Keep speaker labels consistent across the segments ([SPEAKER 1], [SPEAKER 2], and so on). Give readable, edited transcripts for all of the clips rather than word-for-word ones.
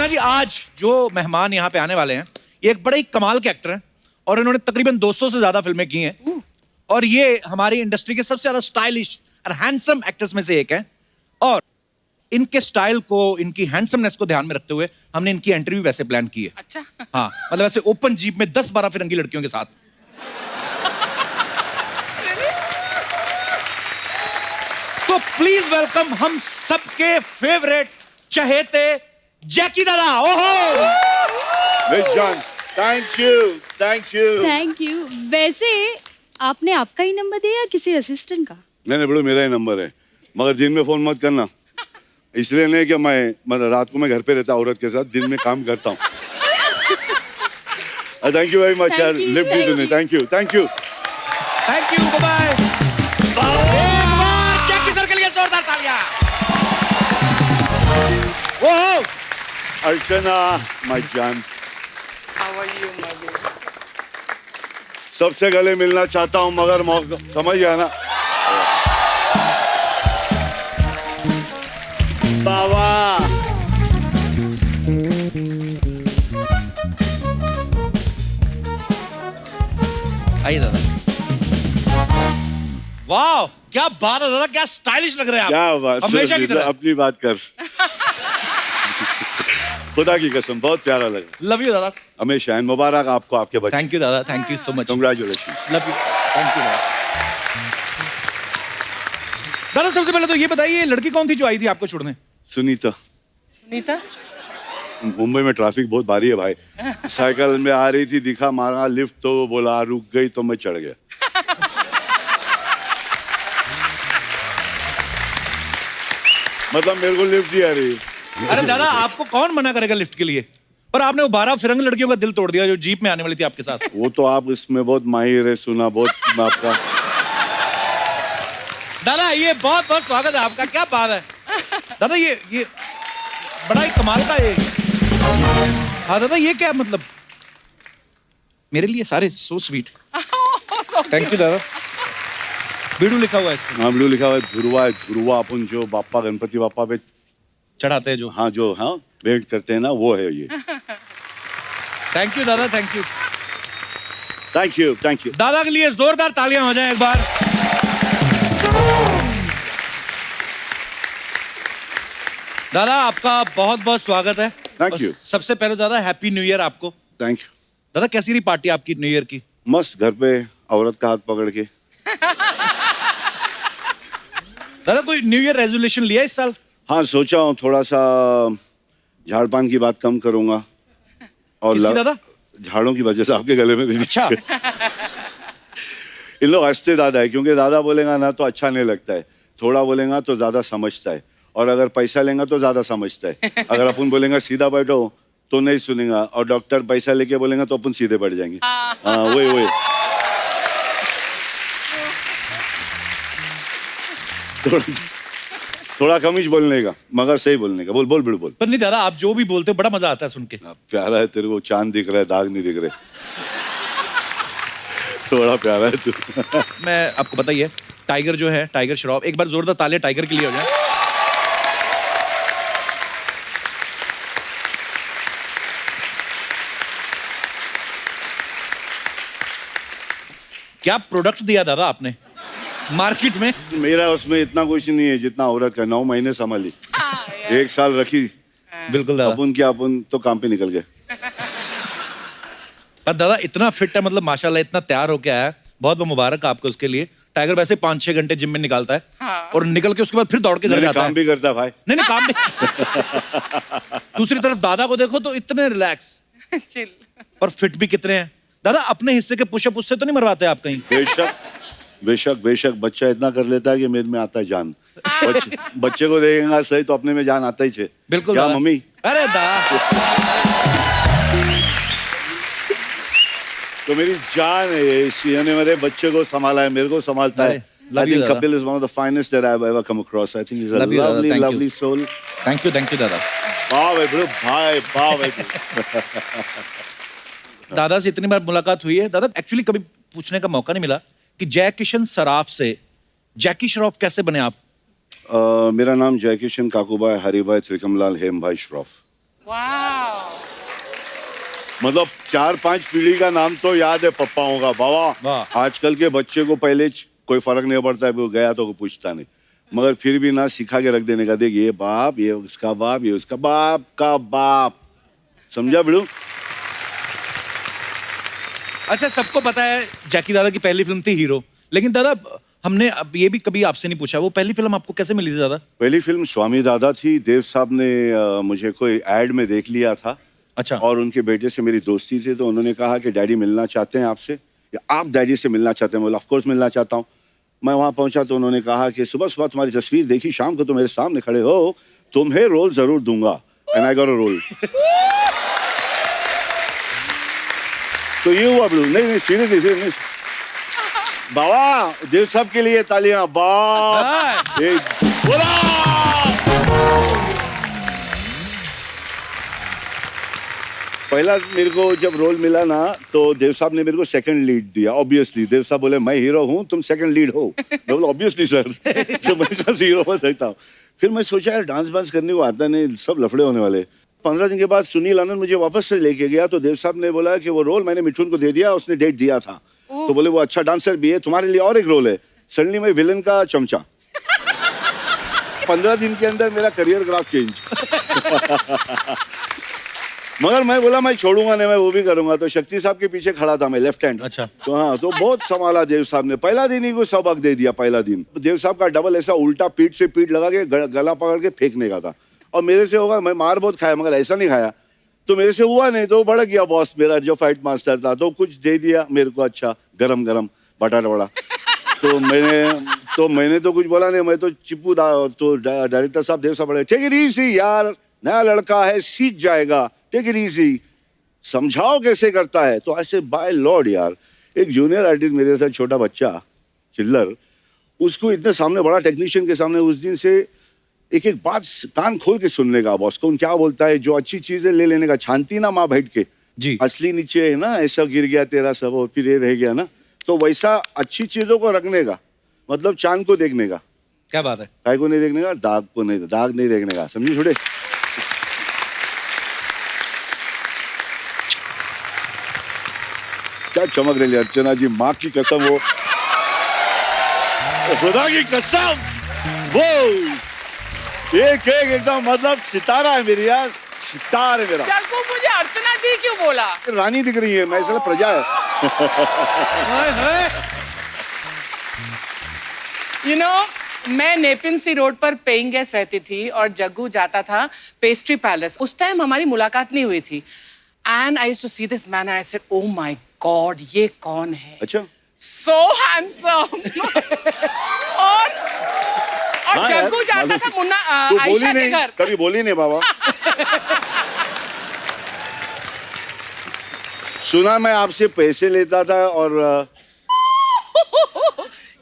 [SPEAKER 1] मीना जी, आज जो मेहमान यहाँ पे आने वाले हैं ये एक बड़े ही कमाल के एक्टर हैं और इन्होंने तकरीबन 200 से ज्यादा फिल्में की हैं और ये हमारी इंडस्ट्री के सबसे ज्यादा स्टाइलिश और हैंडसम एक्टर्स में से एक हैं। और इनके स्टाइल को, इनकी हैंडसमनेस को ध्यान में रखते हुए हमने इनकी एंट्री भी वैसे प्लान की है।
[SPEAKER 2] अच्छा।
[SPEAKER 1] हाँ, मतलब ऐसे ओपन जीप में 10-12 फिरंगी लड़कियों के साथ। तो प्लीज वेलकम हम सबके फेवरेट चहेते जैकी दादा। ओहो
[SPEAKER 3] जान, thank you, thank you.
[SPEAKER 2] Thank you. वैसे आपने आपका ही नंबर दिया या किसी असिस्टेंट का?
[SPEAKER 3] नहीं बड़ो, मेरा ही नंबर है, मगर दिन में फोन मत करना। इसलिए नहीं कि मैं मतलब रात को मैं घर पे रहता औरत के साथ, दिन में काम करता हूँ। थैंक यू वेरी मच यार, लिफ्ट दी तूने। Thank you, thank you,
[SPEAKER 1] thank you, bye bye. Jackie sir के लिए जोरदार तालियां। ओहो
[SPEAKER 3] अर्चना माय जान,
[SPEAKER 4] How are you, my baby?
[SPEAKER 3] सबसे गले मिलना चाहता हूँ मगर मौका, समझ गया ना? बाबा
[SPEAKER 1] आइए दादा। वाह क्या बात है दादा, क्या स्टाइलिश लग रहे हैं आप।
[SPEAKER 3] क्या बात,
[SPEAKER 1] हमेशा की तरह।
[SPEAKER 3] अपनी बात कर। खुदा की कसम बहुत प्यारा लगा।
[SPEAKER 1] लव यू दादा।
[SPEAKER 3] हमेशा मुबारक आपको, आपके बच्चे।
[SPEAKER 1] थैंक यू दादा, thank you so much.
[SPEAKER 3] Congratulation.
[SPEAKER 1] Love you, thank you दादा। दादा सबसे पहले तो ये बताइए, लड़की कौन थी जो आई थी आपको छोड़ने?
[SPEAKER 3] सुनीता।
[SPEAKER 4] सुनीता?
[SPEAKER 3] मुंबई में ट्रैफिक बहुत भारी है भाई। साइकिल में आ रही थी, दिखा, मारा लिफ्ट तो बोला रुक गई तो मैं चढ़ गया। मतलब मेरे को लिफ्ट दिया रही।
[SPEAKER 1] अरे दादा आपको कौन मना करेगा लिफ्ट के लिए? पर आपने वो 12 फिरंग लड़कियों का दिल तोड़ दिया जो जीप में आने वाली थी आपके साथ।
[SPEAKER 3] वो तो आप इसमें बहुत माहिर है, सुना बहुत आपका।
[SPEAKER 1] दादा ये बहुत बहुत स्वागत है आपका, क्या बात है दादा। ये बड़ा ही कमाल का ये। हाँ दादा ये क्या मतलब, मेरे लिए सारे सो स्वीट। थैंक यू दादा। बीडू लिखा हुआ है इसमें।
[SPEAKER 3] हाँ बिल्कुल लिखा हुआ है, ध्रुवा है। ध्रुवा अपन जो बापा गणपति बापा पे
[SPEAKER 1] चढ़ाते हैं जो।
[SPEAKER 3] हाँ जो हाँ भेंट करते हैं ना, वो है ये।
[SPEAKER 1] थैंक यू दादा, thank you.
[SPEAKER 3] Thank you, thank you.
[SPEAKER 1] दादा के लिए जोरदार तालियां हो जाए एक बार। दादा आपका बहुत बहुत स्वागत है।
[SPEAKER 3] Thank you.
[SPEAKER 1] सबसे पहले दादा हैप्पी न्यू ईयर आपको।
[SPEAKER 3] Thank you.
[SPEAKER 1] दादा कैसी रही पार्टी आपकी न्यू ईयर की?
[SPEAKER 3] मस्त, घर पे औरत का हाथ पकड़ के।
[SPEAKER 1] दादा कोई न्यू ईयर रेजोल्यूशन लिया इस साल?
[SPEAKER 3] हाँ सोचा हूँ थोड़ा सा झाड़ पान की बात कम करूंगा। और
[SPEAKER 1] किसकी दादा?
[SPEAKER 3] झाड़ों की वजह से आपके गले में।
[SPEAKER 1] अच्छा।
[SPEAKER 3] इन लोग हंसते ज्यादा है क्योंकि ज्यादा बोलेगा ना तो अच्छा नहीं लगता है, थोड़ा बोलेगा तो ज्यादा समझता है, और अगर पैसा लेगा तो ज्यादा समझता है। अगर अपन बोलेगा सीधा बैठो तो नहीं सुनेगा, और डॉक्टर पैसा लेके बोलेगा तो अपन सीधे बैठ जाएंगे। हाँ वही वही। थोड़ा कम ही बोलने का मगर सही बोलने का। बोल बोल बिल्कुल बोल।
[SPEAKER 1] पर नहीं दादा आप जो भी बोलते हो बड़ा मजा आता है सुन के।
[SPEAKER 3] प्यारा है तेरे को, चांद दिख रहा है, दाग नहीं दिख रहे। थोड़ा प्यारा है तू।
[SPEAKER 1] मैं आपको पता ही है, टाइगर जो है, टाइगर श्रॉफ, एक बार जोरदार तालियां टाइगर के लिए हो जाए। क्या प्रोडक्ट दिया दादा आपने मार्केट में?
[SPEAKER 3] मेरा उसमें इतना कुछ नहीं है जितना औरत का। 9 महीने संभाली, 1 साल रखी।
[SPEAKER 1] बिल्कुल दादा।
[SPEAKER 3] अपन क्या, अपन तो काम पे निकल गए।
[SPEAKER 1] पर दादा इतना फिट है, मतलब माशाल्लाह, इतना तैयार होके आया है, बहुत बहुत मुबारक आपको उसके लिए। टाइगर वैसे 5-6 घंटे जिम में निकालता है।
[SPEAKER 4] हाँ।
[SPEAKER 1] और निकल के उसके बाद फिर दौड़ के घर जाता है।
[SPEAKER 3] काम भी करता है भाई।
[SPEAKER 1] नहीं नहीं काम भी। दूसरी तरफ दादा को देखो तो इतने रिलैक्स,
[SPEAKER 4] चिल।
[SPEAKER 1] पर फिट भी कितने हैं। दादा अपने हिस्से के पुशअप उससे तो नहीं मरवाते आप कहीं?
[SPEAKER 3] बेशक बेशक बेशक, बच्चा इतना कर लेता है कि मेरे में आता है जान। बच्चे को देखेगा सही तो अपने में जान आता ही छे।
[SPEAKER 1] बिल्कुल
[SPEAKER 3] क्या
[SPEAKER 1] दादा।
[SPEAKER 3] मम्मी?
[SPEAKER 1] अरे दादा
[SPEAKER 3] तो मेरी जान है ये, इन्होंने मेरे बच्चे को संभाला है, मेरे को संभालता है।
[SPEAKER 1] Love
[SPEAKER 3] I
[SPEAKER 1] you,
[SPEAKER 3] think
[SPEAKER 1] दादा।
[SPEAKER 3] Kapil is one of the finest that I've ever come across. I think he's a
[SPEAKER 1] Love you, दादा,
[SPEAKER 3] lovely,
[SPEAKER 1] thank you.
[SPEAKER 3] lovely soul.
[SPEAKER 1] Thank you दादा।
[SPEAKER 3] वाह भाई bro, भाई वाह भाई।
[SPEAKER 1] दादा से इतनी बार मुलाकात हुई है दादा, एक्चुअली कभी पूछने का मौका नहीं मिला कि जय किशन सराफ से जैकी श्रॉफ कैसे बने आप?
[SPEAKER 3] मेरा नाम जयकिशन काकूबाई हरिभाई त्रिकमलाल हेम भाई श्रॉफ।
[SPEAKER 4] वाह
[SPEAKER 3] मतलब 4-5 पीढ़ी का नाम तो याद है पप्पाओं का।
[SPEAKER 1] वाह।
[SPEAKER 3] बाबा आजकल के बच्चे को पहले कोई फर्क नहीं पड़ता है, वो गया तो कोई पूछता नहीं, मगर फिर भी ना सिखा के रख देने का, देख ये बाप, ये उसका बाप, ये उसका बाप का बाप, समझा बिड़ू?
[SPEAKER 1] अच्छा, सबको पता है जैकी दादा की पहली फिल्म थी हीरो, लेकिन दादा हमने अब ये भी कभी आपसे नहीं पूछा, वो पहली फिल्म आपको कैसे मिली थी दादा?
[SPEAKER 3] पहली फिल्म स्वामी दादा थी। देव साहब ने मुझे कोई एड में देख लिया था।
[SPEAKER 1] अच्छा।
[SPEAKER 3] और उनके बेटे से मेरी दोस्ती थी, तो उन्होंने कहा कि डैडी मिलना चाहते हैं आपसे, या आप डैडी से मिलना चाहते हैं? बोला ऑफ कोर्स मिलना चाहता हूँ। मैं वहाँ पहुंचा तो उन्होंने कहा कि सुबह सुबह तुम्हारी तस्वीर देखी, शाम को तुम मेरे सामने खड़े हो, तुम्हें रोल जरूर दूंगा। And I got a role. तो ये हुआ ब्लू। नहीं सीरियसली बाबा, देव साहब के लिए तालियां। बाप बोला। पहला मेरे को जब रोल मिला ना, तो देव साहब ने मेरे को सेकंड लीड दिया। ऑब्वियसली देव साहब बोले मैं हीरो हूँ, तुम सेकंड लीड हो। मैं बोला ऑब्वियसली सर। तो मैं कहा हीरो हो सकता हूँ। फिर मैं सोचा यार डांस वांस करने को आता नहीं, सब लफड़े होने वाले। 15 दिन के बाद सुनील आनंद मुझे वापस से लेके गया, तो देव साहब ने बोला कि वो रोल मैंने मिठुन को दे दिया, उसने डेट दिया था। तो बोले वो अच्छा डांसर भी है, तुम्हारे लिए और एक रोल है। सडनली मैं विलन का चमचा। 15 दिन के अंदर मेरा करियर ग्राफ चेंज। मगर मैं बोला मैं छोड़ूंगा नहीं, मैं वो भी करूंगा। तो शक्ति साहब के पीछे खड़ा था मैं, लेफ्ट हैंड।
[SPEAKER 1] अच्छा।
[SPEAKER 3] तो हाँ, तो बहुत संभाला देव साहब ने। पहला दिन ही को सबक दे दिया। पहला दिन देव साहब का डबल ऐसा उल्टा पीठ से पीठ लगा के गला पकड़ के फेंकने का था, और मेरे से होगा। मैं मार बहुत खाया मगर ऐसा नहीं खाया, तो मेरे से हुआ नहीं। तो भड़क गया बॉस मेरा जो फाइट मास्टर था, तो कुछ दे दिया मेरे को अच्छा गरम गरम बटाटा वड़ा। तो मैंने तो कुछ बोला नहीं, मैं तो चिप्पू था। तो डायरेक्टर साहब देव साहब बोले टेक इट इजी यार, नया लड़का है सीख जाएगा, टेक इट इजी, समझाओ कैसे करता है। तो ऐसे बाय लॉर्ड यार, एक जूनियर आर्टिस्ट मेरे साथ छोटा बच्चा चिल्लर, उसको इतने सामने बड़ा टेक्नीशियन के सामने उस दिन से एक एक बात कान खोल के सुनने का। बॉस कौन क्या बोलता है, जो अच्छी चीजें ले लेने का, छानती ना माँ बैठ के
[SPEAKER 1] जी।
[SPEAKER 3] असली नीचे है ना, ऐसा गिर गया तेरा सब और फिर ये रह गया ना, तो वैसा अच्छी चीजों को रखने का मतलब चांद को देखने का।
[SPEAKER 1] क्या बात है?
[SPEAKER 3] काय को नहीं देखने का, दाग को नहीं, दाग नहीं देखने का, समझी थोड़े। क्या चमक रही है अर्चना जी, माँ की कसम, वो खुदा की कसम, वो एक एक एकदम मतलब सितारा है मेरी यार, सितार है मेरा।
[SPEAKER 4] जग्गू मुझे अर्चना जी क्यों बोला?
[SPEAKER 3] रानी दिख रही है, मैं इसलिए प्रजा है।
[SPEAKER 4] You know, मैं नेपिन सी रोड पर पेइंग गेस्ट रहती थी और जग्गू जाता था पेस्ट्री पैलेस। उस टाइम हमारी मुलाकात नहीं हुई थी। And I used to see this man, I said oh my god, ये कौन है?
[SPEAKER 3] अच्छा,
[SPEAKER 4] सो हैंडसम। और
[SPEAKER 3] हाँ यार,
[SPEAKER 4] जग्गू जाता
[SPEAKER 3] मालूम।
[SPEAKER 4] था मुन्ना
[SPEAKER 3] तू
[SPEAKER 4] आयशा
[SPEAKER 3] बोली
[SPEAKER 4] के
[SPEAKER 3] नहीं,
[SPEAKER 4] घर।
[SPEAKER 3] कभी बोली नहीं बाबा। सुना मैं आपसे पैसे लेता था और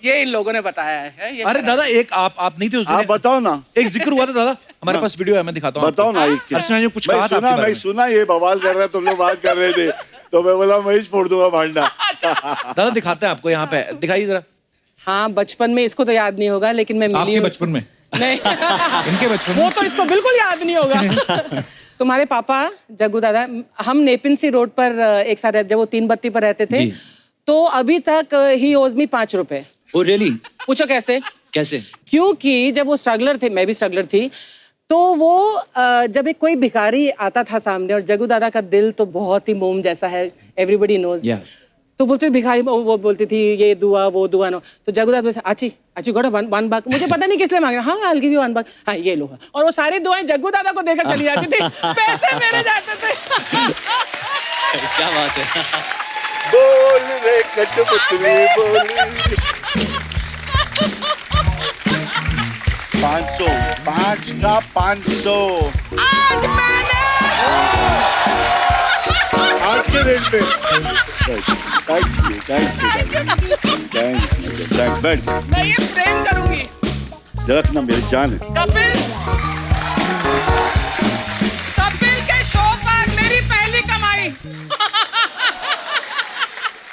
[SPEAKER 4] ये इन लोगों ने बताया है। ये
[SPEAKER 1] अरे
[SPEAKER 4] शराब-
[SPEAKER 1] दादा, एक आप नहीं थे उस दिन?
[SPEAKER 3] आप बताओ ना,
[SPEAKER 1] एक जिक्र हुआ था दादा, हमारे पास वीडियो है, मैं दिखाता हूँ
[SPEAKER 3] बताओ
[SPEAKER 1] आपको।
[SPEAKER 3] ना। एक
[SPEAKER 1] अर्चना जी ने कुछ
[SPEAKER 3] मैं
[SPEAKER 1] कहा था
[SPEAKER 3] सुना,
[SPEAKER 1] आपके बारे
[SPEAKER 3] मैं
[SPEAKER 1] में।
[SPEAKER 3] सुना ये बवाल कर रहा है, तुम लोग बात कर रहे थे, तो मैं बोला मैं ही फोड़ दूंगा भांडा।
[SPEAKER 1] दादा दिखाते हैं आपको, यहाँ पे दिखाइए जरा।
[SPEAKER 4] हाँ, बचपन में इसको तो याद नहीं होगा, लेकिन मैं मिली
[SPEAKER 1] आपके
[SPEAKER 4] हूँ-
[SPEAKER 1] बचपन में?
[SPEAKER 4] नहीं।
[SPEAKER 1] इनके बचपन
[SPEAKER 4] वो
[SPEAKER 1] में?
[SPEAKER 4] तो इसको बिल्कुल याद नहीं होगा। तुम्हारे पापा जग्गू दादा, हम नेपिन सी रोड पर एक साथ जब वो 3 बत्ती पर रहते थे,
[SPEAKER 1] जी।
[SPEAKER 4] तो अभी तक ही ओज मी 5 रुपए।
[SPEAKER 5] Oh really?
[SPEAKER 4] पूछो कैसे?
[SPEAKER 5] कैसे?
[SPEAKER 4] क्योंकि जब वो स्ट्रगलर थे, मैं भी स्ट्रगलर थी, तो वो जब एक कोई भिखारी आता था सामने, और जग्गू दादा का दिल तो बहुत ही मोम जैसा है, एवरीबडी नोज।
[SPEAKER 5] Yeah.
[SPEAKER 4] तो बोलते भिखारी, वो बोलती थी ये दुआ वो दुआ नो, तो जग्गू दादा बोलते आची गोड़ा 1 बाग, मुझे पता नहीं किस लिए मांग रहा, हाँ I'll give you 1 बाग, हाँ ये लो। और वो सारी दुआएं जग्गू दादा को देकर चली जाती थी, पैसे मेरे जाते थे।
[SPEAKER 5] क्या बात है।
[SPEAKER 3] बोल रे कठपुतली बोली। 500, 5 का 500
[SPEAKER 4] आज मैंने
[SPEAKER 3] आज के रेट पे। थैंक्स, बैठ
[SPEAKER 4] मैं ये प्रेम करूंगी।
[SPEAKER 3] जरा ना, मेरी जान है।
[SPEAKER 4] कपिल के शो पर मेरी पहली कमाई।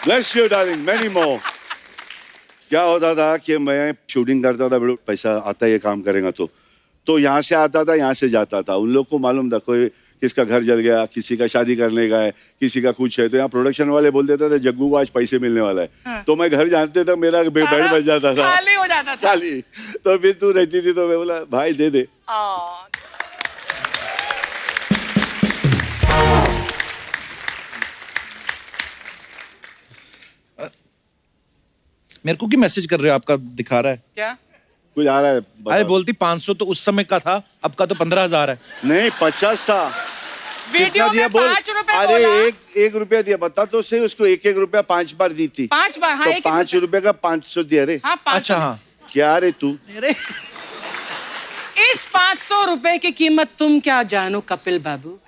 [SPEAKER 3] Bless you, darling, many more. क्या होता था कि मैं शूटिंग करता था, पैसा आता है ये काम करेगा तो यहाँ से आता था, यहाँ से जाता था। उन लोग को मालूम था कोई किसका घर जल गया, किसी का शादी करने का है, किसी का कुछ है, तो यहाँ प्रोडक्शन वाले बोल देते थे जग्गू को आज पैसे मिलने वाला है। तो मैं घर जानते तक मेरा बेड बच जाता था,
[SPEAKER 4] खाली हो जाता था।
[SPEAKER 3] खाली। तो फिर तू रहती थी तो मैं बोला भाई दे दे।
[SPEAKER 1] मेरे को क्यों मैसेज कर रहे हो? आपका दिखा रहा है
[SPEAKER 4] क्या?
[SPEAKER 3] कुछ आ रहा है
[SPEAKER 1] अरे बोलती 500 तो उस समय का था, अब का तो 15,000 है।
[SPEAKER 3] नहीं 50 था।
[SPEAKER 4] वीडियो
[SPEAKER 3] दिया
[SPEAKER 4] में
[SPEAKER 3] बोल?
[SPEAKER 4] 5 रुपए
[SPEAKER 3] अरे
[SPEAKER 4] बोला।
[SPEAKER 3] एक रुपया दिया, बता तो सही। उसको एक रुपया 5 बार दी थी।
[SPEAKER 4] 5 बार? हाँ,
[SPEAKER 3] तो
[SPEAKER 4] एक
[SPEAKER 3] 5 रुपए का 500 दिया रे।
[SPEAKER 4] हाँ, 500
[SPEAKER 1] अच्छा हाँ।
[SPEAKER 3] क्या रे तू?
[SPEAKER 1] अरे
[SPEAKER 4] इस 500 रुपए की कीमत तुम क्या जानो कपिल बाबू?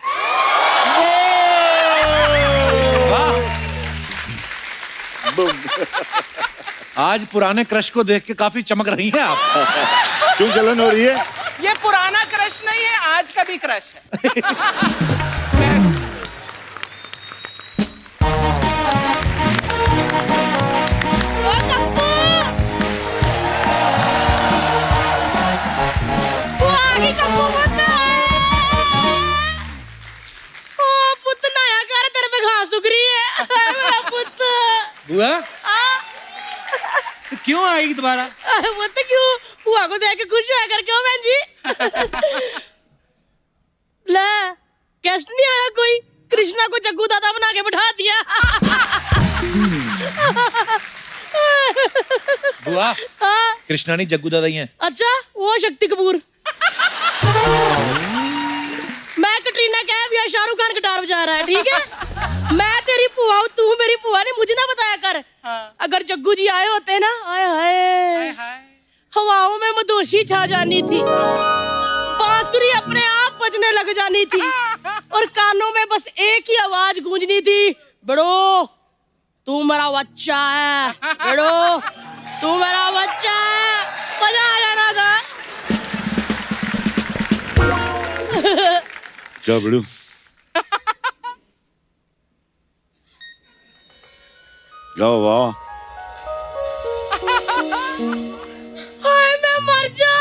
[SPEAKER 1] आज पुराने क्रश को देख के काफी चमक रही हैं आप।
[SPEAKER 3] क्यों जलन हो रही है?
[SPEAKER 4] ये पुराना क्रश नहीं है, आज का भी क्रश है।
[SPEAKER 1] बुआ तो क्यों आएगी दोबारा?
[SPEAKER 6] वो तो क्यों हुआ को देख के खुश होया कर क्यों बहन जी? ले गेस्ट नहीं आया कोई? कृष्णा को जग्गू दादा बना के बैठा दिया।
[SPEAKER 1] बुआ
[SPEAKER 6] हाँ?
[SPEAKER 1] कृष्णा नहीं जग्गू दादा ही हैं।
[SPEAKER 6] अच्छा वो शक्ति कपूर। मैं कटरीना कैफ या शाहरुख खान गिटार बजा रहा है, ठीक है? मैं तेरी बुआ हूँ, तू मेरी बुआ ने मुझे ना बताया कर।
[SPEAKER 4] हाँ।
[SPEAKER 6] अगर जग्गू जी आए होते ना, आए हाय हवाओं में मदोशी छा जानी थी, बांसुरी अपने आप बजने लग जानी थी और कानों में बस एक ही आवाज गूंजनी थी, बड़ो तू मेरा बच्चा है, बड़ो तू मेरा बच्चा है, मजा आ जाना था।
[SPEAKER 3] क्या बड़ू? वाह वाह।
[SPEAKER 6] हाय मैं मर जा।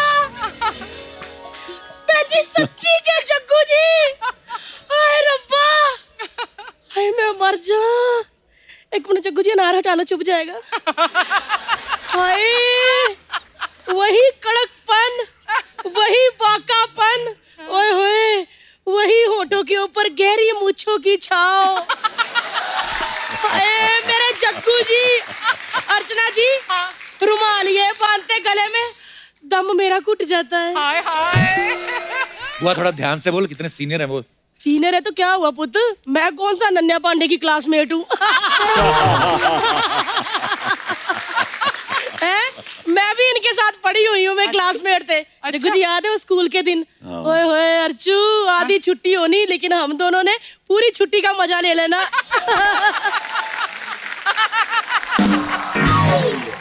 [SPEAKER 6] जी सच्ची के जग्गू जी, हाय रब्बा, हाय मैं मर जा। एक मिनट जग्गू जी अनार हटा लो, चुप जाएगा। हाय वही कड़कपन, वही बाकापन, ओए होए वही होठों के ऊपर गहरी मूंछों की छाव। हाय मेरे जग्गू जी। अर्चना जी रुमाल ये बांधते गले में दम मेरा घुट जाता है।
[SPEAKER 4] हाय हाय।
[SPEAKER 1] बुआ थोड़ा ध्यान से बोल, कितने सीनियर है वो।
[SPEAKER 6] सीनियर है तो क्या हुआ पुत, मैं कौन सा नन्या पांडे की क्लासमेट हूँ। मैं भी इनके साथ पढ़ी हुई हूँ, मैं क्लासमेट थे। जग्गू जी याद है वो स्कूल के दिन? ओए होए अर्चू, आधी छुट्टी होनी लेकिन हम दोनों ने पूरी छुट्टी का मजा ले लेना।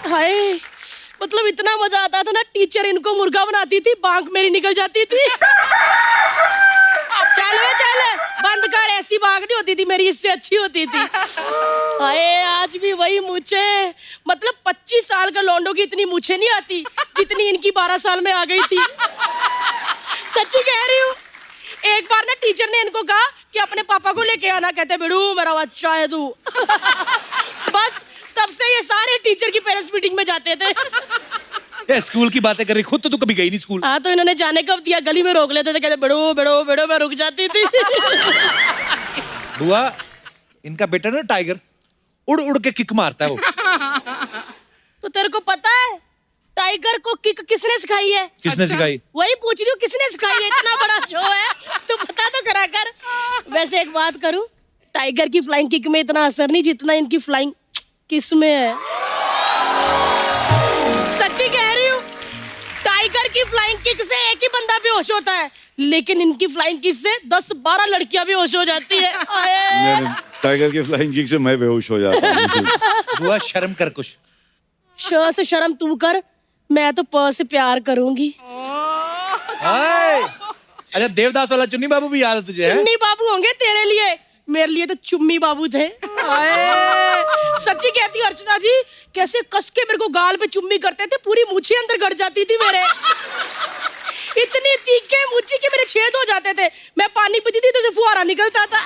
[SPEAKER 6] हाय मतलब इतना मजा आता था ना, टीचर इनको मुर्गा बनाती थी, बांक मेरी निकल जाती थी। चल बंद कर, ऐसी बांक नहीं होती थी मेरी, इससे अच्छी होती थी। हाय आज भी वही मूछे, मतलब 25 साल का लौंडो की इतनी मूछे नहीं आती जितनी इनकी 12 साल में आ गई थी। सच्ची कह रही हूँ। एक बार ना टीचर ने इनको कहा कि अपने पापा को लेके आना, कहते बेड़ू मेरा बच्चा है तू। बस तब से ये सारे टीचर की पेरेंट्स मीटिंग में जाते थे।
[SPEAKER 1] स्कूल की बातें कर रही, खुद तो तू कभी गई नहीं स्कूल।
[SPEAKER 6] हाँ तो इन्होंने जाने कब दिया, गली में रोक लेते थे, कहते बेड़ो बेड़ो बेड़ो, मैं रुक जाती थी।
[SPEAKER 1] बुआ इनका बेटा ना टाइगर, उड़ उड़ के किक मारता है वो।
[SPEAKER 6] तो तेरे को पता है टाइगर को किक किसने सिखाई है?
[SPEAKER 1] किसने सिखाई?
[SPEAKER 6] वही पूछ रही हूँ, किसने सिखाई है? इतना बड़ा शो है तो पता तो करा कर। वैसे एक बात करूं, टाइगर की फ्लाइंग किक में इतना असर नहीं जितना इनकी फ्लाइंग किस में है। सच्ची कह रही हूँ, टाइगर की फ्लाइंग किक से एक ही बंदा बेहोश होता है, लेकिन इनकी फ्लाइंग किक से 10-12 लड़कियां बेहोश हो जाती है।
[SPEAKER 3] टाइगर की फ्लाइंग किक से मैं बेहोश हो जाता हूँ।
[SPEAKER 1] बुआ शर्म कर कुछ।
[SPEAKER 6] श से शर्म तू कर, मैं तो प से प्यार करूंगी।
[SPEAKER 1] अच्छा देवदास वाला चुन्नी बाबू भी याद है तुझे?
[SPEAKER 6] चुन्नी बाबू होंगे तेरे लिए, मेरे लिए तो चुम्मी बाबू थे। सच्ची कहती हूँ अर्चना जी, कैसे कस के मेरे को गाल पे चुम्मी करते थे, पूरी मूछें अंदर गड़ जाती थी मेरे। इतनी तीखे मुझे कि मेरे छेद हो जाते थे। मैं पानी पीती थी तो उसे फुहारा निकलता था।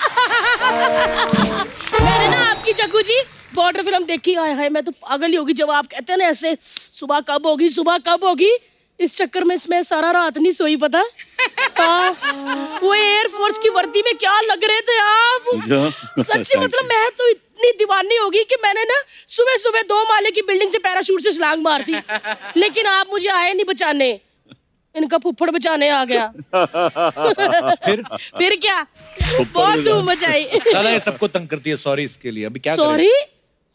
[SPEAKER 6] मैंने ना आपकी जग्गू जी बॉर्डर फिल्म देखी, हाय हाय मैं तो पागल ही होगी जब आप कहते हैं ना ऐसे सुबह कब होगी, सुबह कब होगी। इस चक्कर में इसमें सारा रात नहीं सोई, पता। वो एयरफोर्स की वर्दी में क्या लग रहे थे आप, सच्ची मतलब मैं तो इतनी दीवानी होगी कि मैंने ना सुबह सुबह 2 माले की बिल्डिंग से पैराशूट से छलांग मार दी, लेकिन आप मुझे आए नहीं बचाने, इनका फुफ्फड़ बचाने आ गया। फिर क्या बहुत धूम मचाई।
[SPEAKER 1] दादा ये सबको तंग करती है, सॉरी इसके लिए। अभी क्या
[SPEAKER 6] सॉरी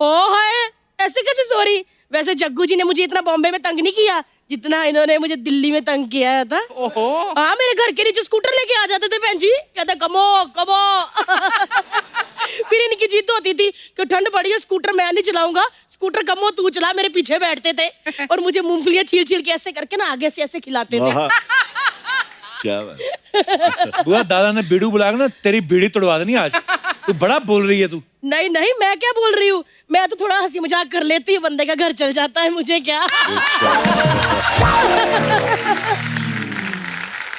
[SPEAKER 6] ओ हाय, ऐसे कैसे सॉरी? वैसे जग्गू जी ने मुझे इतना बॉम्बे में तंग नहीं किया जितना इन्होंने मुझे दिल्ली में तंग किया था।
[SPEAKER 4] ओहो।
[SPEAKER 6] हाँ मेरे घर के नीचे स्कूटर लेके आ जाते थे बहन जी, कहते कमो कमो। फिर इनकी जिद होती थी कि ठंड बड़ी है स्कूटर मैं नहीं चलाऊंगा, स्कूटर कमो तू चला, मेरे पीछे बैठते थे और मुझे मूंगफलियां छील छील के ऐसे करके ना आगे से ऐसे खिलाते थे।
[SPEAKER 3] क्या बात।
[SPEAKER 1] बुआ दादा ने बीड़ू बुलाकर ना तेरी बीड़ी तोड़वा देनी आज। तू बड़ा बोल रही है तू।
[SPEAKER 6] नहीं नहीं मैं क्या बोल रही हूँ, मैं तो थोड़ा हंसी मजाक कर लेती हूँ, बंदे का घर चल जाता है, मुझे क्या।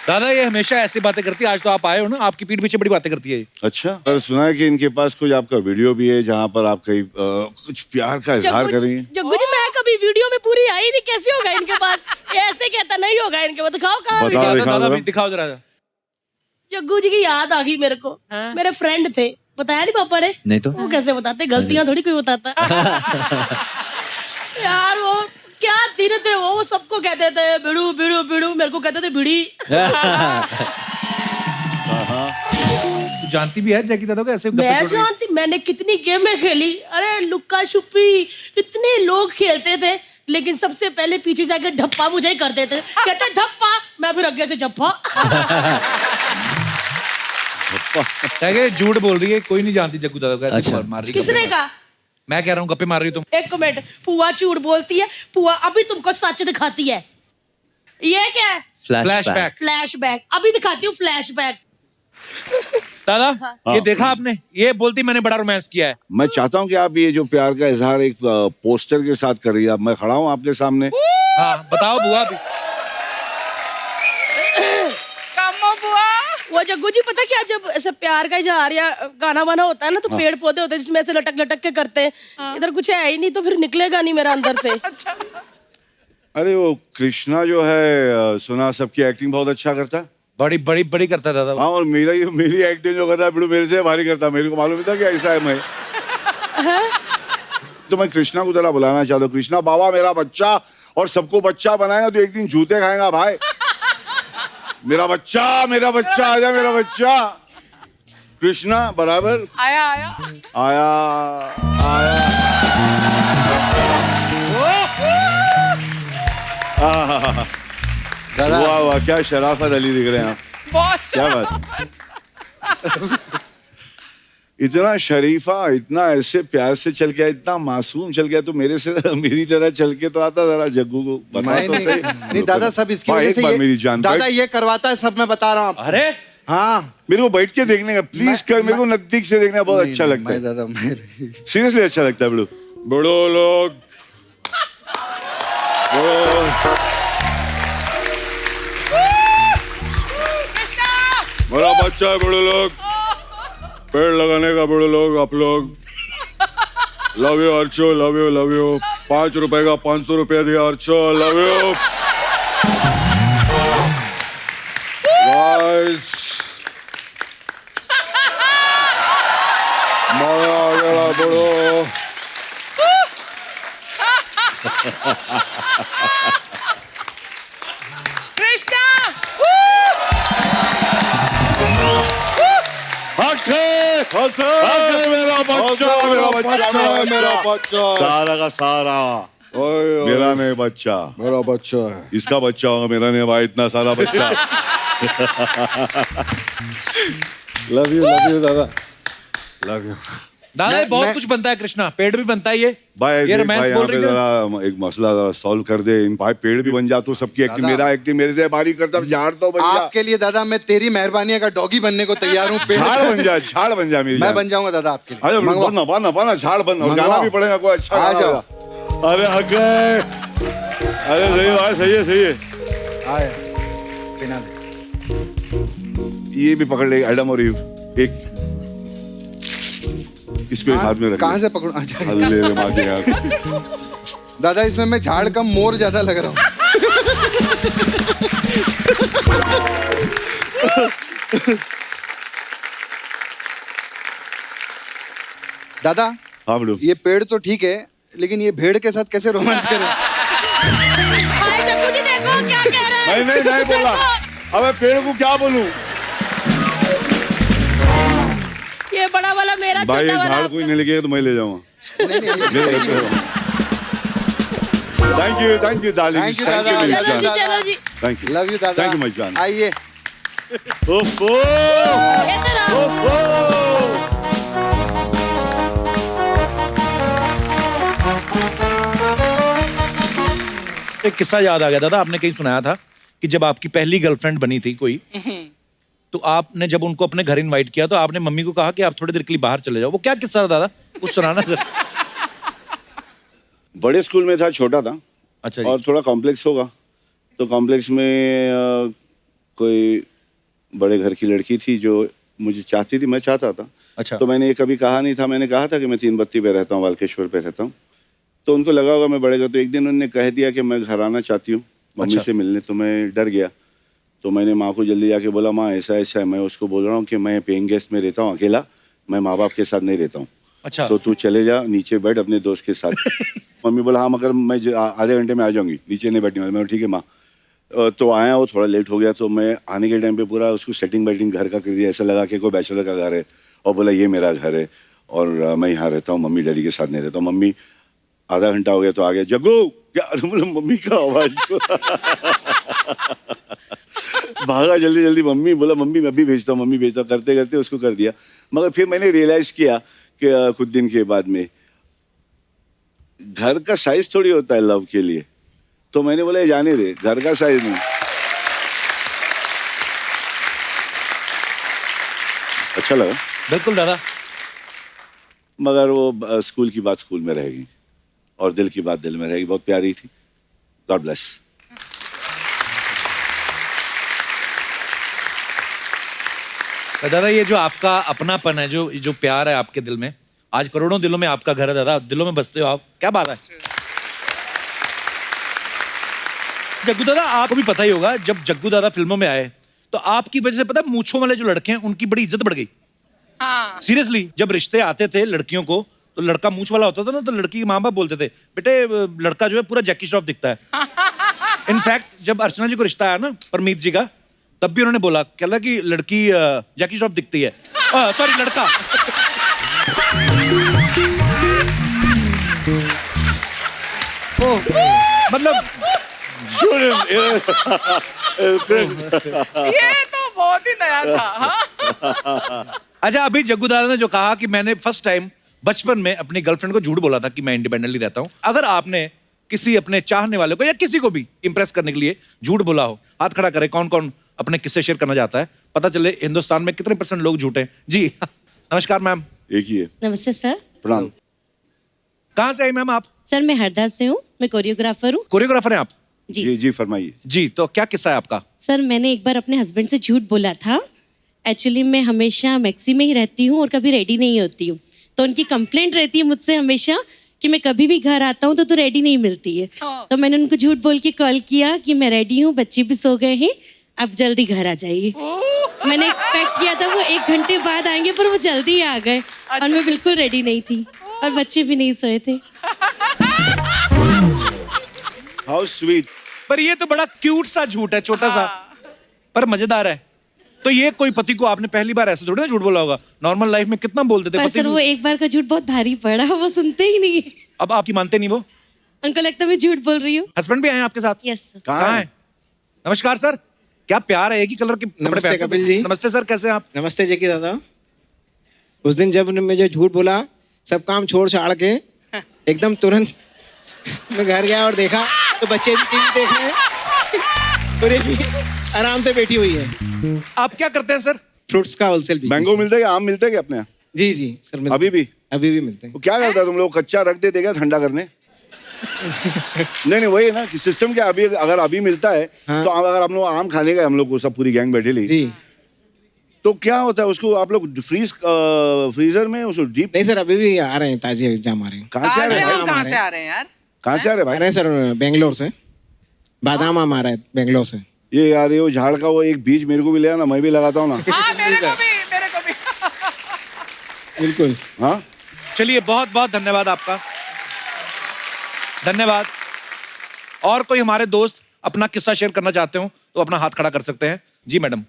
[SPEAKER 1] दादा ये हमेशा ऐसी बातें करती है, आज तो आप आए हो ना, आपकी पीठ पीछे बड़ी बातें करती है ये।
[SPEAKER 3] अच्छा, पर सुना है कि इनके पास कुछ आपका वीडियो भी है जहाँ पर आप कहीं कुछ प्यार का इजहार करेंगे।
[SPEAKER 6] जग्गू जी मैं कभी वीडियो में पूरी आई नहीं, कैसे होगा इनके पास? ये ऐसे कहता नहीं होगा इनके पास, दिखाओ कहाँ
[SPEAKER 3] बताओ,
[SPEAKER 6] वीडियो।
[SPEAKER 3] दिखाओ
[SPEAKER 1] दादा
[SPEAKER 3] जरा।
[SPEAKER 1] भी दिखाओ जरा।
[SPEAKER 6] जग्गू जी की याद आ गई मेरे को, मेरे फ्रेंड थे, बताया नहीं पापा ने?
[SPEAKER 5] नहीं तो
[SPEAKER 6] वो कैसे बताते, गलतियां थोड़ी कोई बताता। यार वो क्या दिन थे वो सबको कहते थे बिड़ू बिड़ू बिड़ू, मेरे को कहते थे बिड़ी।
[SPEAKER 1] तू जानती भी है जैकी दादा को ऐसे गप्पे
[SPEAKER 6] मैं
[SPEAKER 1] छोड़ रही है?
[SPEAKER 6] जानती, मैंने कितनी गेमें खेली, अरे लुक्का छुपी इतने लोग खेलते थे, लेकिन सबसे पहले पीछे जाके धप्पा मुझे ही करते थे, कहते धप्पा, मैं फिर आगे से झप्पा।
[SPEAKER 1] क्या कह, झूठ बोल रही है, कोई नहीं जानती जग्गू दादा को ऐसे
[SPEAKER 5] अच्छा।
[SPEAKER 1] मार रही है।
[SPEAKER 6] किसने कहा?
[SPEAKER 1] मैं कह रहा हूँ गप्पे मार रही हो तुम।
[SPEAKER 6] एक मिनट, पुआ झूठ बोलती है, पुआ अभी तुमको सच दिखाती है। ये क्या है?
[SPEAKER 1] फ्लैशबैक।
[SPEAKER 6] फ्लैशबैक, अभी दिखाती हूँ फ्लैशबैक।
[SPEAKER 1] दादा ये देखा आपने, ये बोलती मैंने बड़ा रोमांस किया है।
[SPEAKER 3] मैं चाहता हूँ कि आप ये जो प्यार का इजहार एक पोस्टर के साथ कर रही है, अब मैं खड़ा हूँ आपके सामने।
[SPEAKER 1] हाँ बताओ बुआ भी।
[SPEAKER 4] कमो बुआ।
[SPEAKER 6] वो जग्गू जी पता क्या, जब ऐसे प्यार का इजहार या गाना वाना होता है ना, तो पेड़ पौधे होते हैं जिसमें ऐसे लटक लटक के करते हैं, इधर कुछ है ही नहीं तो फिर निकलेगा नहीं मेरा अंदर से।
[SPEAKER 3] अरे वो कृष्णा जो है सुना सबकी एक्टिंग बहुत अच्छा करता है।
[SPEAKER 1] बड़ी बड़ी बड़ी करता है दादा।
[SPEAKER 3] हाँ, और मेरी एक्टिंग जो कर रहा है बिल्कुल मेरे से भारी करता है, मेरे को मालूम नहीं था कि ऐसा है मैं। तो मैं कृष्णा को जरा बुलाना चाहता हूँ। कृष्णा बाबा मेरा बच्चा, और सबको बच्चा बनाएगा तो एक दिन जूते खाएगा भाई। मेरा बच्चा आजा, मेरा बच्चा। कृष्णा बराबर
[SPEAKER 4] आया आया।
[SPEAKER 3] आया आया।
[SPEAKER 7] दादा
[SPEAKER 3] वाह वाह, क्या शराफत अली दिख रहे हैं आप।
[SPEAKER 4] बहुत
[SPEAKER 3] क्या बात। इतना शरीफा, इतना ऐसे प्यार से चल गया, इतना मासूम चल गया, तो मेरे से मेरी तरह चल के तो आता। जरा जग्गू को बता तो सही।
[SPEAKER 7] नहीं दादा, सब इसकी
[SPEAKER 3] हाँ,
[SPEAKER 7] वजह
[SPEAKER 3] एक
[SPEAKER 7] से
[SPEAKER 3] बार
[SPEAKER 7] ये-
[SPEAKER 3] मेरी जान
[SPEAKER 7] दादा
[SPEAKER 3] बैठ।
[SPEAKER 7] ये करवाता है सब, मैं बता रहा हूँ आपको।
[SPEAKER 1] अरे
[SPEAKER 7] हाँ
[SPEAKER 3] मेरे को बैठ के देखने का प्लीज कर, मेरे को नजदीक से देखना बहुत अच्छा लगता है।
[SPEAKER 7] दादा मैं
[SPEAKER 3] सीरियसली अच्छा लगता है। बड़ो लोग मेरा बच्चा है, बड़े लोग पेड़ लगाने का, बड़े लोग आप लोग। लव यू अर्चो, लव यू लव यू। 5 रुपए का 500 रुपया दिया अर्चो, लव यू गाइस। माया गया बड़ो।
[SPEAKER 4] कृष्णा।
[SPEAKER 3] हक है, हक है, मेरा बच्चा, मेरा बच्चा, सारा का सारा मेरा नहीं बच्चा,
[SPEAKER 7] मेरा बच्चा है।
[SPEAKER 3] इसका बच्चा होगा, मेरा नहीं भाई, इतना सारा बच्चा।
[SPEAKER 7] लव यू दादा, लव यू।
[SPEAKER 1] दादा ये बहुत कुछ बनता है कृष्णा, पेड़ भी बनता है ये।
[SPEAKER 3] भाई
[SPEAKER 1] ये
[SPEAKER 3] देख
[SPEAKER 1] रोमांस
[SPEAKER 3] भाई,
[SPEAKER 1] बोल
[SPEAKER 3] यहाँ
[SPEAKER 1] रही
[SPEAKER 3] पे
[SPEAKER 1] है।
[SPEAKER 3] जरा एक मसला जरा सॉल्व कर दे। इन भाई पेड़ भी बन जा तो सबकी एक्टिंग,
[SPEAKER 7] दादा।
[SPEAKER 3] मेरा एक्टिंग मेरे से भारी करता, झाड़ तो बन जा।
[SPEAKER 7] आपके लिए दादा मैं तेरी मेहरबानी का डॉगी बनने को तैयार हूँ।
[SPEAKER 3] झाड़ बन जा, झाड़ बन जा मेरी
[SPEAKER 7] मैं
[SPEAKER 3] जान।
[SPEAKER 7] बन जाऊंगा दादा आपके लिए।
[SPEAKER 3] अरे
[SPEAKER 7] मंगवा।
[SPEAKER 3] बना झाड़ बन, और
[SPEAKER 7] मंगवाओ।
[SPEAKER 3] गाना भी पड़ेगा कोई अच्छा
[SPEAKER 7] आ
[SPEAKER 3] गाना
[SPEAKER 7] जाओ।
[SPEAKER 3] होगा। अरे हक है, अरे सही है भाई, सही है, सही है।
[SPEAKER 7] आए। बिना दे।
[SPEAKER 3] ये भी पकड़ लेगा एडम और ईव। एक इसको एक हाथ में रख।
[SPEAKER 7] कहाँ से पकड़ूं? अच्छा।
[SPEAKER 3] ले ले मार के हाथ।
[SPEAKER 7] दादा इसमें मैं झाड़ कम मोर ज्यादा लग रहा हूँ। दादा
[SPEAKER 3] हाँ बेटू।
[SPEAKER 7] ये पेड़ तो ठीक है लेकिन ये भेड़ के साथ कैसे रोमांच करें?
[SPEAKER 6] हाय जग्गू जी देखो क्या कह रहे हैं।
[SPEAKER 3] नहीं बोला। अबे पेड़ को क्या बोलूं?
[SPEAKER 6] ये बड़ा वाला मेरा,
[SPEAKER 3] भाई
[SPEAKER 6] छोटा वाला
[SPEAKER 3] झाड़ कोई नहीं लेके तो मैं ले जाऊंगा। Thank you darling.
[SPEAKER 7] Thank you, दादा।
[SPEAKER 6] चलो जी चलो जी।
[SPEAKER 3] Thank you.
[SPEAKER 7] लव यू दादा।
[SPEAKER 3] Thank you, my जान।
[SPEAKER 7] आइए।
[SPEAKER 3] ओफो
[SPEAKER 6] इधर आओ।
[SPEAKER 3] ओफो।
[SPEAKER 1] एक किस्सा याद आ गया दादा, आपने कहीं सुनाया था कि जब आपकी पहली गर्लफ्रेंड बनी थी कोई, तो आपने जब उनको अपने घर इनवाइट किया तो आपने मम्मी को कहा कि आप थोड़ी देर के लिए बाहर चले जाओ। वो क्या किस्सा था दादा, कुछ सुनाना जरा।
[SPEAKER 3] बड़े स्कूल में था, छोटा था।
[SPEAKER 1] अच्छा जी।
[SPEAKER 3] और थोड़ा कॉम्प्लेक्स होगा, तो कॉम्प्लेक्स में कोई बड़े घर की लड़की थी जो मुझे चाहती थी, मैं चाहता था।
[SPEAKER 1] अच्छा।
[SPEAKER 3] तो मैंने ये कभी कहा नहीं था, मैंने कहा था कि मैं 3 बत्ती पे रहता हूँ, वालकेश्वर पे रहता हूँ। तो उनको लगा होगा मैं बड़े घर, तो एक दिन उन्होंने कह दिया कि मैं घर आना चाहती हूँ मम्मी
[SPEAKER 1] अच्छा।
[SPEAKER 3] से मिलने। तो मैं डर गया, तो मैंने माँ को जल्दी जाके बोला, माँ ऐसा ऐसा है। मैं उसको बोल रहा हूँ कि मैं पेइंग गेस्ट में रहता हूँ अकेला, मैं माँ बाप के साथ नहीं रहता हूँ।
[SPEAKER 1] अच्छा।
[SPEAKER 3] तो तू चले जा, नीचे बैठ अपने दोस्त के साथ। मम्मी बोला हाँ मगर मैं आधे घंटे में आ जाऊंगी, नीचे नहीं बैठने वाली। मैं ठीक है माँ। तो आया, वो थोड़ा लेट हो गया, तो मैं आने के टाइम पे पूरा उसको सेटिंग बैटिंग घर का कर दिया, ऐसा लगा कि कोई बैचलर का घर है, और बोला ये मेरा घर है और मैं यहाँ रहता हूँ, मम्मी डैडी के साथ नहीं रहता हूँ। मम्मी आधा घंटा हो गया तो आ गया, जग्गू क्या, मतलब मम्मी का आवाज। भागा जल्दी जल्दी, मम्मी बोला मम्मी मैं अभी भेजता हूँ, मम्मी भेजता हूँ, करते करते उसको कर दिया। मगर फिर मैंने रियलाइज किया कि कुछ दिन के बाद में घर का साइज थोड़ी होता है लव के लिए। तो मैंने बोला जाने दे, घर का साइज नहीं। अच्छा लगा
[SPEAKER 1] बिल्कुल दादा।
[SPEAKER 3] मगर वो स्कूल की बात स्कूल में रहेगी और दिल की बात दिल में रहेगी। बहुत प्यारी थी। God bless.
[SPEAKER 1] दादा ये जो आपका अपनापन है, जो प्यार है आपके दिल में, आज करोड़ों दिलों में आपका घर है दादा, दिलों में बसते हो आप, क्या बात है। जग्गू दादा आपको भी पता ही होगा, जब जग्गू दादा फिल्मों में आए तो आपकी वजह से पता है मूंछों वाले जो लड़के हैं उनकी बड़ी इज्जत बढ़ गई।
[SPEAKER 4] हाँ।
[SPEAKER 1] सीरियसली, जब रिश्ते आते थे लड़कियों को तो लड़का मूंछ वाला होता था ना, तो लड़की के माँ बाप बोलते थे बेटे लड़का जो है पूरा जैकी श्रॉफ दिखता है। इनफैक्ट जब अर्चना जी को रिश्ता आया ना परमीत जी का, तब भी उन्होंने बोला कहला कि लड़की जैकी श्रॉफ दिखती है, सॉरी लड़का। मतलब
[SPEAKER 4] ये तो बहुत ही नया था। हाँ?
[SPEAKER 1] अच्छा, अभी जग्गू दादा ने जो कहा कि मैंने फर्स्ट टाइम बचपन में अपनी गर्लफ्रेंड को झूठ बोला था कि मैं इंडिपेंडेंटली रहता हूं, अगर आपने किसी अपने चाहने वाले को या किसी को भी इंप्रेस करने के लिए झूठ बोला हो, हाथ खड़ा करे, कौन कौन अपने किस्से शेयर करना चाहता है, पता चले हिंदुस्तान में कितने % लोग झूठे हैं। जी नमस्कार मैम।
[SPEAKER 3] एक ही है।
[SPEAKER 8] नमस्ते सर।
[SPEAKER 3] प्रणाम।
[SPEAKER 1] कहाँ से आई मैम आप?
[SPEAKER 8] सर मैं हरदा से हूँ, मैं कोरियोग्राफर हूँ।
[SPEAKER 1] कोरियोग्राफर हैं आप?
[SPEAKER 8] जी
[SPEAKER 3] जी फरमाइए।
[SPEAKER 1] जी, तो क्या किस्सा है आपका?
[SPEAKER 8] सर मैंने एक बार अपने हस्बैंड से झूठ बोला था। एक्चुअली मैं हमेशा मैक्सी में ही रहती हूँ और कभी रेडी नहीं होती हूँ, तो उनकी कंप्लेंट रहती है मुझसे हमेशा कि मैं कभी भी घर आता हूँ तो तू रेडी नहीं मिलती है। तो मैंने उनको झूठ बोल के कॉल किया कि मैं रेडी हूँ, बच्चे भी सो गए हैं, अब जल्दी घर आ जाइए। मैंने एक्सपेक्ट किया था वो 1 घंटे बाद आएंगे, पर वो जल्दी आ गए। और मैं बिल्कुल रेडी नहीं थी और बच्चे भी नहीं सोए थे।
[SPEAKER 3] How sweet.
[SPEAKER 1] पर ये तो बड़ा क्यूट सा झूठ है, छोटा सा, पर मजेदार है। तो ये कोई पति को आपने पहली बार ऐसे थोड़ी ना झूठ बोला होगा, नॉर्मल लाइफ में कितना बोलते थे
[SPEAKER 8] पर
[SPEAKER 1] पति
[SPEAKER 8] सर वो एक बार का झूठ बहुत भारी पड़ा, वो सुनते ही नहीं।
[SPEAKER 1] अब आपकी मानते नहीं वो?
[SPEAKER 8] उनको लगता है मैं झूठ बोल रही हूँ।
[SPEAKER 1] हस्बैंड भी आए हैं आपके साथ?
[SPEAKER 8] Yes sir.
[SPEAKER 3] कहाँ है?
[SPEAKER 1] नमस्कार सर, क्या प्यार है, एक ही कलर के कपड़े
[SPEAKER 9] नमस्ते
[SPEAKER 1] पहनते हो।
[SPEAKER 9] कपिल जी।
[SPEAKER 1] नमस्ते सर, कैसे हैं आप?
[SPEAKER 9] नमस्ते जैकी दादा। उस दिन जब उन्होंने मुझे झूठ बोला, सब काम छोड़ छाड़ के एकदम तुरंत मैं घर गया और देखा तो बच्चे भी टीवी देख रहे हैं और एक भी आराम से बैठी हुई है।
[SPEAKER 1] आप क्या करते हैं सर?
[SPEAKER 9] फ्रूट्स का होलसेल बिजनेस।
[SPEAKER 3] मैंगो मिलता है, आम मिलता है क्या अपने यहाँ?
[SPEAKER 9] जी जी सर मिलते
[SPEAKER 3] अभी भी?
[SPEAKER 9] अभी भी मिलते हैं।
[SPEAKER 3] तो क्या करता है तुम लोग, कच्चा रख देते क्या ठंडा करने? नहीं वही है ना कि सिस्टम क्या अभी अगर अभी मिलता है
[SPEAKER 9] हाँ।
[SPEAKER 3] तो अगर हम लोग आम खाने गए हम लोग को सब पूरी गैंग बैठे ली
[SPEAKER 9] जी
[SPEAKER 3] तो क्या होता है उसको आप लोग फ्रीजर में उसको डीप
[SPEAKER 9] नहीं सर अभी भी आ रहे हैं ताजे जाम आ रहे हैं
[SPEAKER 3] कहाँ से आ रहे हैं
[SPEAKER 4] कहाँ से आ रहे हैं यार?
[SPEAKER 3] कहाँ से आ रहे हैं
[SPEAKER 9] आ
[SPEAKER 3] भाई
[SPEAKER 9] रहे हैं सर बेंगलोर से बादाम आम आ रहा है बेंगलोर से
[SPEAKER 3] ये यार ये वो झाड़ का वो एक बीज मेरे को भी ले आना मैं भी लगाता हूँ ना
[SPEAKER 4] हाँ मेरे को भी
[SPEAKER 9] बिल्कुल
[SPEAKER 3] हाँ
[SPEAKER 1] चलिए बहुत बहुत धन्यवाद आपका, धन्यवाद। और कोई हमारे दोस्त अपना किस्सा शेयर करना चाहते हो तो अपना हाथ खड़ा कर सकते हैं। जी madam.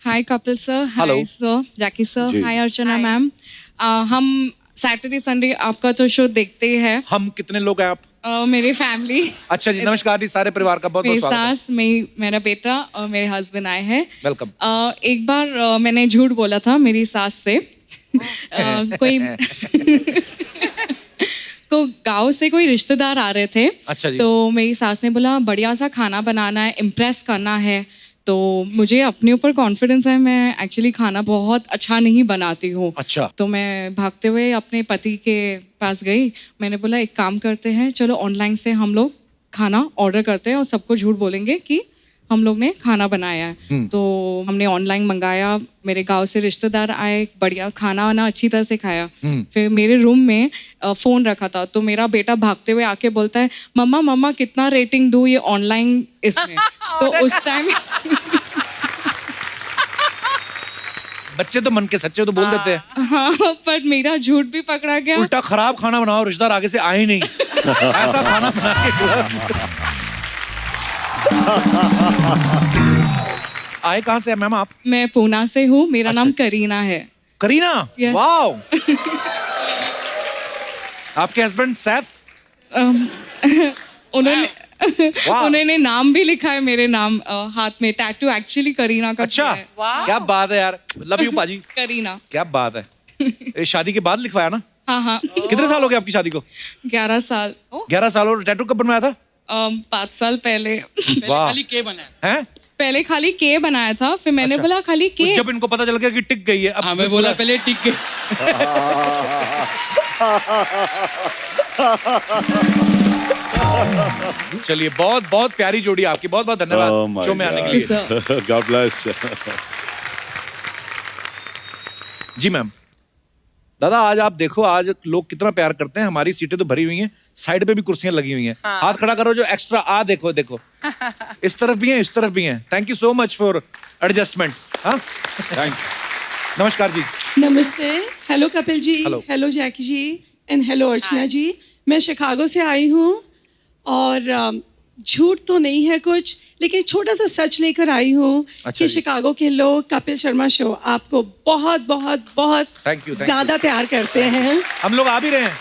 [SPEAKER 10] Hi Kapil sir,
[SPEAKER 1] Hello.
[SPEAKER 10] Hi sir, Jackie sir,
[SPEAKER 3] जी।
[SPEAKER 10] Hi Archana ma'am. हम सैटरडे संडे आपका तो शो देखते हैं।
[SPEAKER 1] हम कितने लोग हैं आप?
[SPEAKER 10] मेरी फैमिली,
[SPEAKER 1] अच्छा जी, नमस्कार जी, सारे परिवार का बहुत
[SPEAKER 10] मेरी
[SPEAKER 1] बहुत स्वागत है।
[SPEAKER 10] सास, मेरा बेटा और मेरे हस्बैंड आए हैं।
[SPEAKER 1] वेलकम।
[SPEAKER 10] एक बार मैंने झूठ बोला था मेरी सास से। कोई को गांव से कोई रिश्तेदार आ रहे थे।
[SPEAKER 1] अच्छा जी।
[SPEAKER 10] तो मेरी सास ने बोला बढ़िया सा खाना बनाना है, इम्प्रेस करना है। तो मुझे अपने ऊपर कॉन्फिडेंस है, मैं एक्चुअली खाना बहुत अच्छा नहीं बनाती हूँ।
[SPEAKER 1] अच्छा।
[SPEAKER 10] तो मैं भागते हुए अपने पति के पास गई। मैंने बोला एक काम करते हैं, चलो ऑनलाइन से हम लोग खाना ऑर्डर करते हैं और सबको झूठ बोलेंगे कि हम लोग ने खाना बनाया है। तो हमने ऑनलाइन मंगाया, मेरे गांव से रिश्तेदार आए, बढ़िया खाना वाना अच्छी तरह से खाया। फिर मेरे रूम में फोन रखा था, तो मेरा बेटा भागते हुए आके बोलता है मम्मा मम्मा कितना रेटिंग दूँ ये ऑनलाइन इसमें। तो उस टाइम
[SPEAKER 1] बच्चे तो मन के सच्चे तो बोल देते हैं।
[SPEAKER 10] हाँ, पर मेरा झूठ भी पकड़ा गया।
[SPEAKER 1] उल्टा खराब खाना बनाओ, रिश्तेदार आगे से आए ही नहीं। ऐसा खाना बना के आए कहाँ से हैं मैम आप?
[SPEAKER 10] मैं पूना से हूँ, मेरा नाम करीना है।
[SPEAKER 1] करीना?
[SPEAKER 10] Yes.
[SPEAKER 1] वाओ। आपके हस्बैंड सैफ?
[SPEAKER 10] उन्होंने नाम भी लिखा है मेरे नाम हाथ में, टैटू एक्चुअली करीना का
[SPEAKER 1] अच्छा,
[SPEAKER 10] किया है।
[SPEAKER 1] क्या बात है यार, लव यू पाजी।
[SPEAKER 10] करीना।
[SPEAKER 1] क्या बात है। ये शादी के बाद लिखवाया ना?
[SPEAKER 10] हाँ हाँ।
[SPEAKER 1] कितने साल हो गए आपकी शादी को?
[SPEAKER 10] 11 साल।
[SPEAKER 1] 11 साल। और टैटू कब बनवाया था?
[SPEAKER 10] 5 साल पहले।
[SPEAKER 1] वाह। हैं?
[SPEAKER 10] पहले खाली के बनाया था, फिर मैंने
[SPEAKER 1] अच्छा।
[SPEAKER 10] बोला खाली के।
[SPEAKER 1] जब इनको पता चल गया कि टिक गई है, अब
[SPEAKER 5] हमें बोला पहले टिक के।
[SPEAKER 1] चलिए, बहुत बहुत प्यारी जोड़ी आपकी, बहुत बहुत
[SPEAKER 3] Oh
[SPEAKER 1] धन्यवाद
[SPEAKER 3] my
[SPEAKER 1] शो में आने के
[SPEAKER 3] God.
[SPEAKER 1] लिए।
[SPEAKER 3] God bless.
[SPEAKER 1] जी मैम। दादा आज आप देखो, आज लोग कितना प्यार करते हैं, हमारी सीटें तो भरी हुई हैं, साइड पे भी कुर्सियां लगी हुई हैं। हाथ खड़ा करो जो एक्स्ट्रा आ, देखो देखो, इस तरफ भी हैं, इस तरफ भी हैं। Thank you so much for adjustment. हाँ, थैंक यू। नमस्कार जी।
[SPEAKER 11] नमस्ते। Hello Kapil ji,
[SPEAKER 1] Hello.
[SPEAKER 11] Hello Jackie ji and hello Archana ji. मैं शिकागो से आई हूँ और झूठ तो नहीं है कुछ, लेकिन छोटा सा सच लेकर आई हूँ
[SPEAKER 1] अच्छा
[SPEAKER 11] कि
[SPEAKER 1] जी।
[SPEAKER 11] शिकागो के लोग कपिल शर्मा शो आपको बहुत बहुत बहुत
[SPEAKER 1] Thank you, thank
[SPEAKER 11] ज्यादा प्यार करते हैं।
[SPEAKER 1] हम लोग आ भी रहे हैं,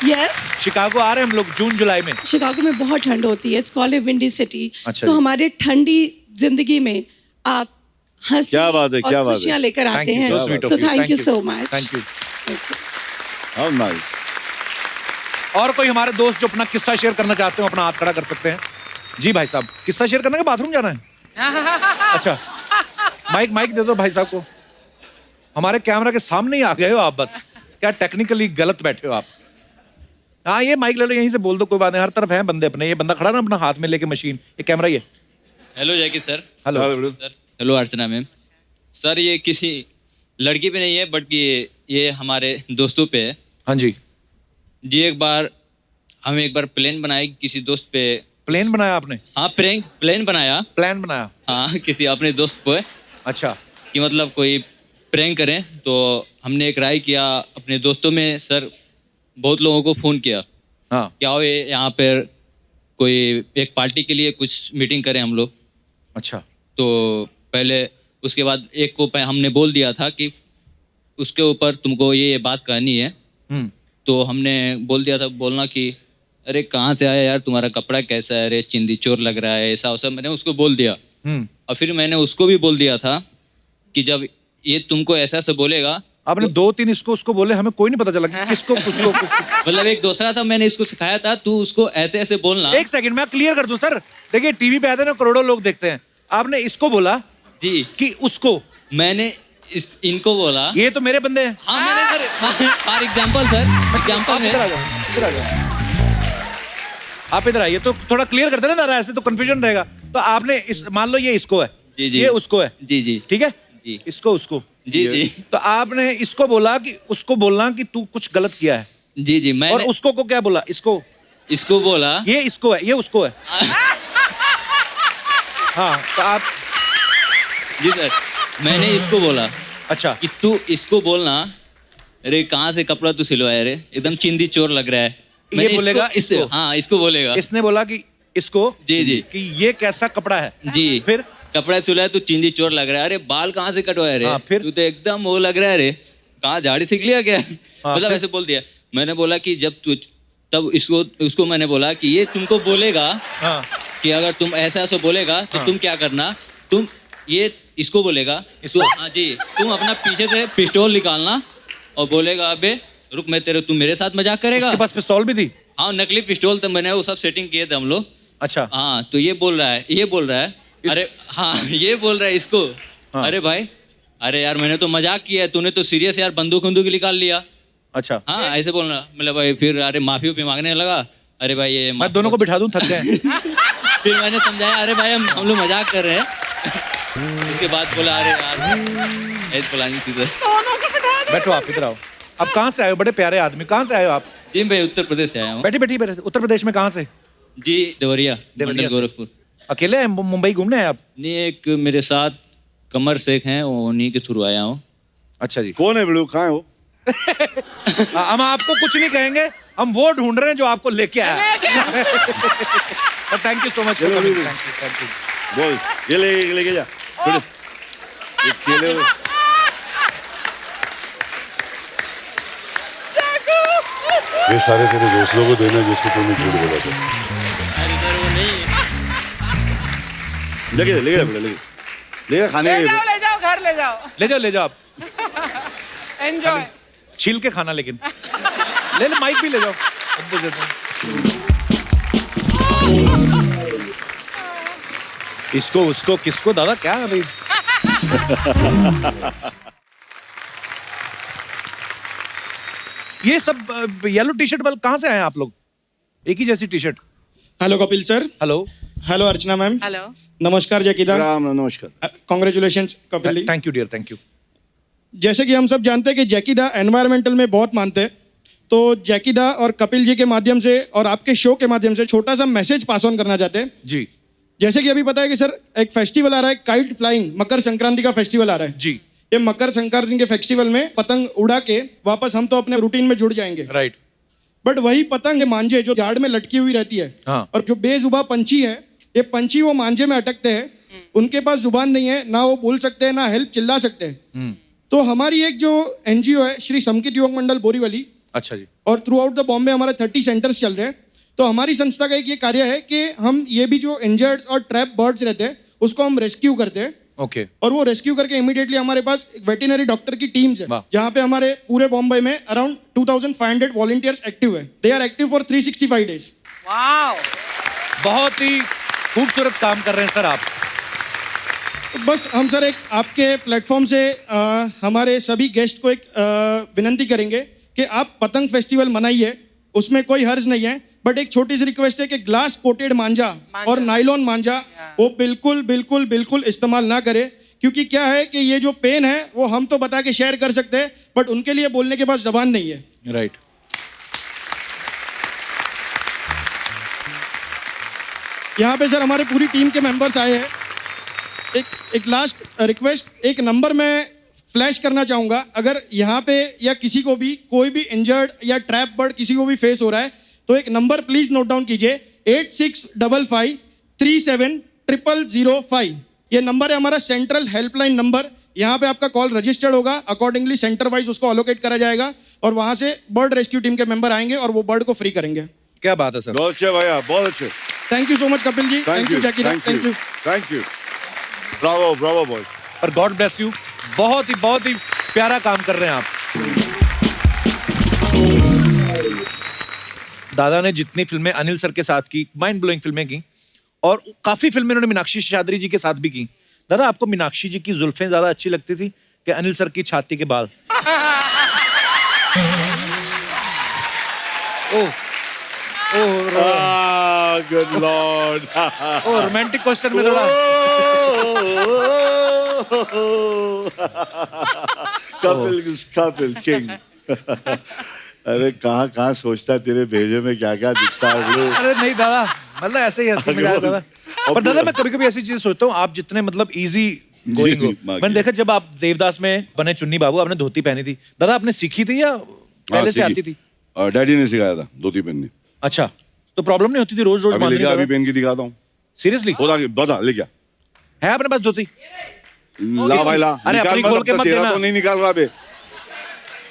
[SPEAKER 11] यस,
[SPEAKER 1] शिकागो आ रहे हैं हम लोग जून जुलाई में।
[SPEAKER 11] शिकागो में बहुत ठंड होती है, it's called a windy city.
[SPEAKER 1] अच्छा
[SPEAKER 11] तो
[SPEAKER 1] जी।
[SPEAKER 11] हमारे ठंडी जिंदगी में आप हंसी
[SPEAKER 3] क्या बात है, क्या
[SPEAKER 11] और
[SPEAKER 3] बात है।
[SPEAKER 11] खुशियाँ लेकर
[SPEAKER 1] Thank
[SPEAKER 11] आते
[SPEAKER 1] you,
[SPEAKER 11] हैं।
[SPEAKER 1] so sweet of
[SPEAKER 11] So
[SPEAKER 1] you.
[SPEAKER 11] thank
[SPEAKER 1] Thank
[SPEAKER 11] you
[SPEAKER 1] you.
[SPEAKER 11] so much.
[SPEAKER 1] Thank you.
[SPEAKER 3] How nice.
[SPEAKER 1] और कोई हमारे दोस्त जो अपना किस्सा शेयर करना चाहते हो, अपना हाथ खड़ा कर सकते हैं। जी भाई साहब, किस्सा शेयर करना है, बाथरूम जाना है? अच्छा, माइक माइक दे दो भाई साहब को। हमारे कैमरा के सामने ही आ गए हो आप, बस क्या टेक्निकली गलत बैठे हो आप। हाँ, ये माइक ले लो, यहीं से बोल दो, कोई बात नहीं, हर तरफ हैं बंदे अपने। ये बंदा खड़ा ना अपना हाथ में लेके मशीन, ये कैमरा ही है।
[SPEAKER 5] Hello Jackie sir.
[SPEAKER 1] Hello
[SPEAKER 5] sir. Hello Archana ma'am. Sir ये किसी लड़की पे नहीं है, बट ये हमारे दोस्तों पे है।
[SPEAKER 1] हाँ जी।
[SPEAKER 5] जी एक बार प्लान बनाए किसी दोस्त पे।
[SPEAKER 1] प्लेन बनाया आपने?
[SPEAKER 5] हाँ, प्लान बनाया।
[SPEAKER 1] प्लान बनाया?
[SPEAKER 5] हाँ, किसी अपने दोस्त पे।
[SPEAKER 1] अच्छा।
[SPEAKER 5] कि मतलब कोई प्रैंक करें, तो हमने एक राय किया अपने दोस्तों में। सर बहुत लोगों को फ़ोन किया,
[SPEAKER 1] हाँ,
[SPEAKER 5] क्या हो ये यहाँ पर कोई एक पार्टी के लिए कुछ मीटिंग करें हम लोग।
[SPEAKER 1] अच्छा।
[SPEAKER 5] तो पहले उसके बाद एक को हमने बोल दिया था कि उसके ऊपर तुमको ये बात कहनी है। तो हमने बोल दिया था, बोलना कि अरे कहाँ से आया यार, तुम्हारा कपड़ा कैसा है, अरे चिंदी चोर लग रहा है, ऐसा वैसा मैंने उसको बोल दिया। और फिर मैंने उसको भी बोल दिया था कि जब ये तुमको ऐसा ऐसा बोलेगा।
[SPEAKER 1] आपने 2-3 इसको उसको बोले, हमें कोई नहीं पता चला कि किसको किसको
[SPEAKER 5] मतलब एक दूसरा था, मैंने इसको सिखाया था, तू उसको ऐसे ऐसे बोलना।
[SPEAKER 1] एक सेकंड मैं क्लियर कर दूं सर, देखिए टीवी पे आते हैं ना, करोड़ों लोग देखते हैं। आपने इसको बोला
[SPEAKER 5] जी
[SPEAKER 1] कि उसको?
[SPEAKER 5] मैंने इनको बोला।
[SPEAKER 1] ये तो मेरे बंदे हैं।
[SPEAKER 5] हाँ मैंने sir, for example sir, example है।
[SPEAKER 1] आप इधर आइए, तो थोड़ा क्लियर करते ना दादा, ऐसे तो कंफ्यूजन रहेगा। तो आपने इस, मान लो ये इसको है,
[SPEAKER 5] जी जी
[SPEAKER 1] ये उसको है,
[SPEAKER 5] जी जी
[SPEAKER 1] ठीक है,
[SPEAKER 5] जी
[SPEAKER 1] इसको उसको,
[SPEAKER 5] जी जी
[SPEAKER 1] तो आपने इसको बोला कि उसको बोलना कि तू कुछ गलत किया है,
[SPEAKER 5] जी जी
[SPEAKER 1] और
[SPEAKER 5] मैंने
[SPEAKER 1] उसको को क्या बोला? इसको,
[SPEAKER 5] इसको बोला
[SPEAKER 1] ये इसको है, ये उसको है। हाँ, तो आप,
[SPEAKER 5] जी सर, मैंने इसको बोला
[SPEAKER 1] अच्छा,
[SPEAKER 5] कि तू इसको बोलना, अरे कहाँ से कपड़ा तू सिलवाया रे, एकदम चिंदी चोर लग रहा है।
[SPEAKER 1] ये
[SPEAKER 5] मैंने
[SPEAKER 1] बोलेगा
[SPEAKER 5] इसको,
[SPEAKER 1] इसको?
[SPEAKER 5] हाँ इसको बोलेगा।
[SPEAKER 1] इसने बोला कि इसको,
[SPEAKER 5] जी जी
[SPEAKER 1] कि ये कैसा कपड़ा है,
[SPEAKER 5] जी,
[SPEAKER 1] फिर
[SPEAKER 5] कपड़ा सिलवाया तू चिंदी चोर लग रहा है। अरे बाल कहाँ से कटवाया रे,
[SPEAKER 1] हाँ, फिर?
[SPEAKER 5] तू तो एकदम वो लग रहा है रे, कहाँ झाड़ी सीख लिया क्या? मतलब
[SPEAKER 1] फिर?
[SPEAKER 5] ऐसे बोल दिया। मैंने बोला कि जब तू, तब उसको मैंने बोला कि ये तुमको बोलेगा
[SPEAKER 1] हाँ,
[SPEAKER 5] कि अगर तुम ऐसा ऐसा बोलेगा तो
[SPEAKER 1] हाँ।
[SPEAKER 5] तुम क्या करना, तुम ये इसको बोलेगा,
[SPEAKER 1] इसको?
[SPEAKER 5] तो हाँ जी, तुम अपना पीछे से पिस्टल निकालना और बोलेगा अबे रुक, मैं तेरे, तुम मेरे साथ मजाक करेगा।
[SPEAKER 1] उसके पास पिस्तौल भी थी?
[SPEAKER 5] हाँ नकली पिस्टल, तो मैंने वो सब सेटिंग किए थे हम लोग।
[SPEAKER 1] अच्छा,
[SPEAKER 5] हाँ तो ये बोल रहा है, ये बोल रहा है, अरे हाँ ये बोल रहा है इसको,
[SPEAKER 1] हाँ।
[SPEAKER 5] अरे भाई, अरे यार मैंने तो मजाक किया है, तूने तो सीरियस यार बंदूक बंदूक निकाल लिया।
[SPEAKER 1] अच्छा,
[SPEAKER 5] हाँ ऐसे बोलना, मतलब भाई फिर अरे माफी भी मांगने लगा, अरे भाई ये
[SPEAKER 1] मैं दोनों को बिठा दूं, थक गए।
[SPEAKER 5] फिर मैंने समझाया अरे भाई हम लोग मजाक कर रहे हैं। उसके बाद बोला अरे यार ऐसे बोला नहीं सीधे।
[SPEAKER 1] बैठो, आप इधर आओ। आप कहाँ से आए हो? बड़े प्यारे आदमी, कहाँ से आए हो आप?
[SPEAKER 5] जी भाई उत्तर प्रदेश से आया हूँ।
[SPEAKER 1] बैठी बैठी बैठी। उत्तर प्रदेश में कहाँ से?
[SPEAKER 5] जी देवरिया,
[SPEAKER 1] देवरिया
[SPEAKER 5] मंडल
[SPEAKER 1] से।
[SPEAKER 5] गोरखपुर।
[SPEAKER 1] अकेले हैं? मुंबई घूमने आए आप?
[SPEAKER 5] नहीं, एक मेरे साथ कमर शेख हैं, उन्हीं के थ्रू आया हूँ।
[SPEAKER 1] अच्छा जी।
[SPEAKER 3] कौन है बिल्लू, कहाँ है वो?
[SPEAKER 1] हम आपको कुछ नहीं कहेंगे, हम वो ढूंढ रहे हैं जो आपको लेके आया। Thank you so much.
[SPEAKER 3] चलो,
[SPEAKER 1] थैंक
[SPEAKER 3] चलो।
[SPEAKER 1] यू।
[SPEAKER 3] बोल, ये लेके जा थोड़े, ये केले हुए।
[SPEAKER 12] ये सारे तेरे दोस्तों को देना जिसको तूने झूठ बोला था।
[SPEAKER 5] अरे सर वो नहीं,
[SPEAKER 3] लेके जा बेटा, ले जा खाने के।
[SPEAKER 4] ले जाओ घर ले जाओ,
[SPEAKER 1] ले जाओ आप।
[SPEAKER 4] एंजॉय।
[SPEAKER 1] छील के खाना, लेकिन ले माइक भी ले जाओ। दे देते हैं। इसको उसको किसको दादा, क्या अभी? ये सब येलो टी शर्ट वाले कहाँ से आए हैं आप लोग? एक ही जैसी T shirt.
[SPEAKER 9] Hello Kapil sir.
[SPEAKER 1] Hello.
[SPEAKER 9] Hello Archana ma'am.
[SPEAKER 4] Hello.
[SPEAKER 9] नमस्कार जकीदा।
[SPEAKER 3] राम, नमस्कार।
[SPEAKER 9] Congratulation Kapil ji.
[SPEAKER 1] Thank you dear, thank you.
[SPEAKER 9] जैसे कि हम सब जानते हैं कि जैकीदा एनवायरमेंटल में बहुत मानते हैं, तो जैकीदा और कपिल जी के माध्यम से और आपके शो के माध्यम से छोटा सा मैसेज पास ऑन करना चाहते हैं।
[SPEAKER 1] जी
[SPEAKER 9] जैसे कि अभी पता है कि सर एक फेस्टिवल आ रहा है, काइट फ्लाइंग, मकर संक्रांति का फेस्टिवल आ रहा है।
[SPEAKER 1] जी।
[SPEAKER 9] ये मकर संक्रांति के फेस्टिवल में पतंग उड़ा के वापस हम तो अपने रूटीन में जुड़ जाएंगे,
[SPEAKER 1] राइट।
[SPEAKER 9] बट वही पतंग मांझे जो झाड़ में लटकी हुई रहती है,
[SPEAKER 1] हाँ।
[SPEAKER 9] और जो बेजुबान पंछी है, ये पंछी वो मांझे में अटकते हैं, उनके पास जुबान नहीं है, ना वो बोल सकते हैं ना हेल्प चिल्ला सकते हैं। तो हमारी एक जो एनजीओ है श्री समकित युवक मंडल बोरीवली,
[SPEAKER 1] अच्छा जी।
[SPEAKER 9] और थ्रू आउट द बॉम्बे हमारे 30 सेंटर्स चल रहे हैं। तो हमारी संस्था का एक ये कार्य है कि हम ये भी जो इंजर्ड और ट्रैप बर्ड्स रहते हैं उसको हम रेस्क्यू करते हैं,
[SPEAKER 1] ओके।
[SPEAKER 9] और वो रेस्क्यू करके इमीडिएटली हमारे पास एक वेटरनरी डॉक्टर की टीम्स है,
[SPEAKER 1] वाह।
[SPEAKER 9] जहाँ पे हमारे पूरे बॉम्बे में अराउंड 2500 वॉलंटियर्स एक्टिव है। They are active for 365 days.
[SPEAKER 4] Wow,
[SPEAKER 1] बहुत ही खूबसूरत काम कर रहे हैं सर आप।
[SPEAKER 9] तो बस हम सर एक आपके प्लेटफॉर्म से हमारे सभी गेस्ट को एक विनंती करेंगे कि आप पतंग फेस्टिवल मनाइए, उसमें कोई हर्ज नहीं है, बट एक छोटी सी रिक्वेस्ट है कि ग्लास कोटेड मांझा और नाइलॉन मांझा वो बिल्कुल बिल्कुल बिल्कुल इस्तेमाल ना करें, क्योंकि क्या है कि ये जो पेन है वो हम तो बता के शेयर कर सकते हैं, बट उनके लिए बोलने के पास जबान नहीं है।
[SPEAKER 1] राइट।
[SPEAKER 9] यहाँ पे सर हमारे पूरी टीम के मेंबर्स आए हैं। एक लास्ट रिक्वेस्ट, एक नंबर मैं फ्लैश करना चाहूँगा, अगर यहाँ पे या किसी को भी कोई भी इंजर्ड या ट्रैप बर्ड किसी को भी फेस हो रहा है तो एक नंबर प्लीज नोट डाउन कीजिए, 8655370005। ये नंबर है हमारा सेंट्रल हेल्पलाइन नंबर। यहाँ पे आपका कॉल रजिस्टर्ड होगा, अकॉर्डिंगली सेंटर वाइज उसको अलोकेट करा जाएगा, और वहाँ से बर्ड रेस्क्यू टीम के मेंबर आएंगे और वो बर्ड को फ्री करेंगे।
[SPEAKER 1] क्या बात है सर।
[SPEAKER 3] बहुत अच्छे भैया, बहुत अच्छे।
[SPEAKER 9] Thank you so much Kapil ji.
[SPEAKER 3] Thank you,
[SPEAKER 9] Jackie, thank you.
[SPEAKER 3] Thank you. Bravo bravo boy.
[SPEAKER 1] और गॉड ब्लेस यू। बहुत ही प्यारा काम कर रहे हैं आप। दादा ने जितनी फिल्में अनिल सर के साथ की, माइंड ब्लोइंग फिल्में की, और काफी फिल्में उन्होंने मीनाक्षी शेषाद्री जी के साथ भी की। दादा आपको मीनाक्षी जी की जुल्फें ज्यादा अच्छी लगती थी कि अनिल सर की छाती के बाल? ओह
[SPEAKER 3] गुड लॉर्ड
[SPEAKER 1] ओ रोमांटिक क्वेश्चन में थोड़ा
[SPEAKER 3] कपिल किंग अरे कहाँ कहाँ सोचता है तेरे भेजे में क्या क्या दिखता है bro?
[SPEAKER 1] अरे नहीं दादा, मतलब ऐसे ही हंसी मजाक दादा। पर दादा मैं कभी कभी ऐसी चीज सोचता हूँ, आप जितने मतलब इजी गोइंग हो, मैंने देखा जब आप देवदास में बने चुन्नी बाबू, आपने धोती पहनी थी, दादा आपने सीखी थी या पहले से आती थी?
[SPEAKER 3] डैडी ने सिखाया था धोती पहननी।
[SPEAKER 1] अच्छा, तो प्रॉब्लम नहीं होती थी रोज रोज
[SPEAKER 3] अभी
[SPEAKER 1] बांधने
[SPEAKER 3] लेके अभी
[SPEAKER 1] की?
[SPEAKER 3] पहन के दिखाता हूँ।
[SPEAKER 1] सीरियसली
[SPEAKER 3] बता ले क्या
[SPEAKER 1] है अपने पास धोती?
[SPEAKER 3] ला भाई ला।
[SPEAKER 1] अरे
[SPEAKER 3] निकाल
[SPEAKER 1] अपनी
[SPEAKER 3] मत,
[SPEAKER 1] खोल के
[SPEAKER 3] अब
[SPEAKER 1] मत
[SPEAKER 3] तेरा
[SPEAKER 1] देना।
[SPEAKER 3] तो नहीं निकाल रहा बे।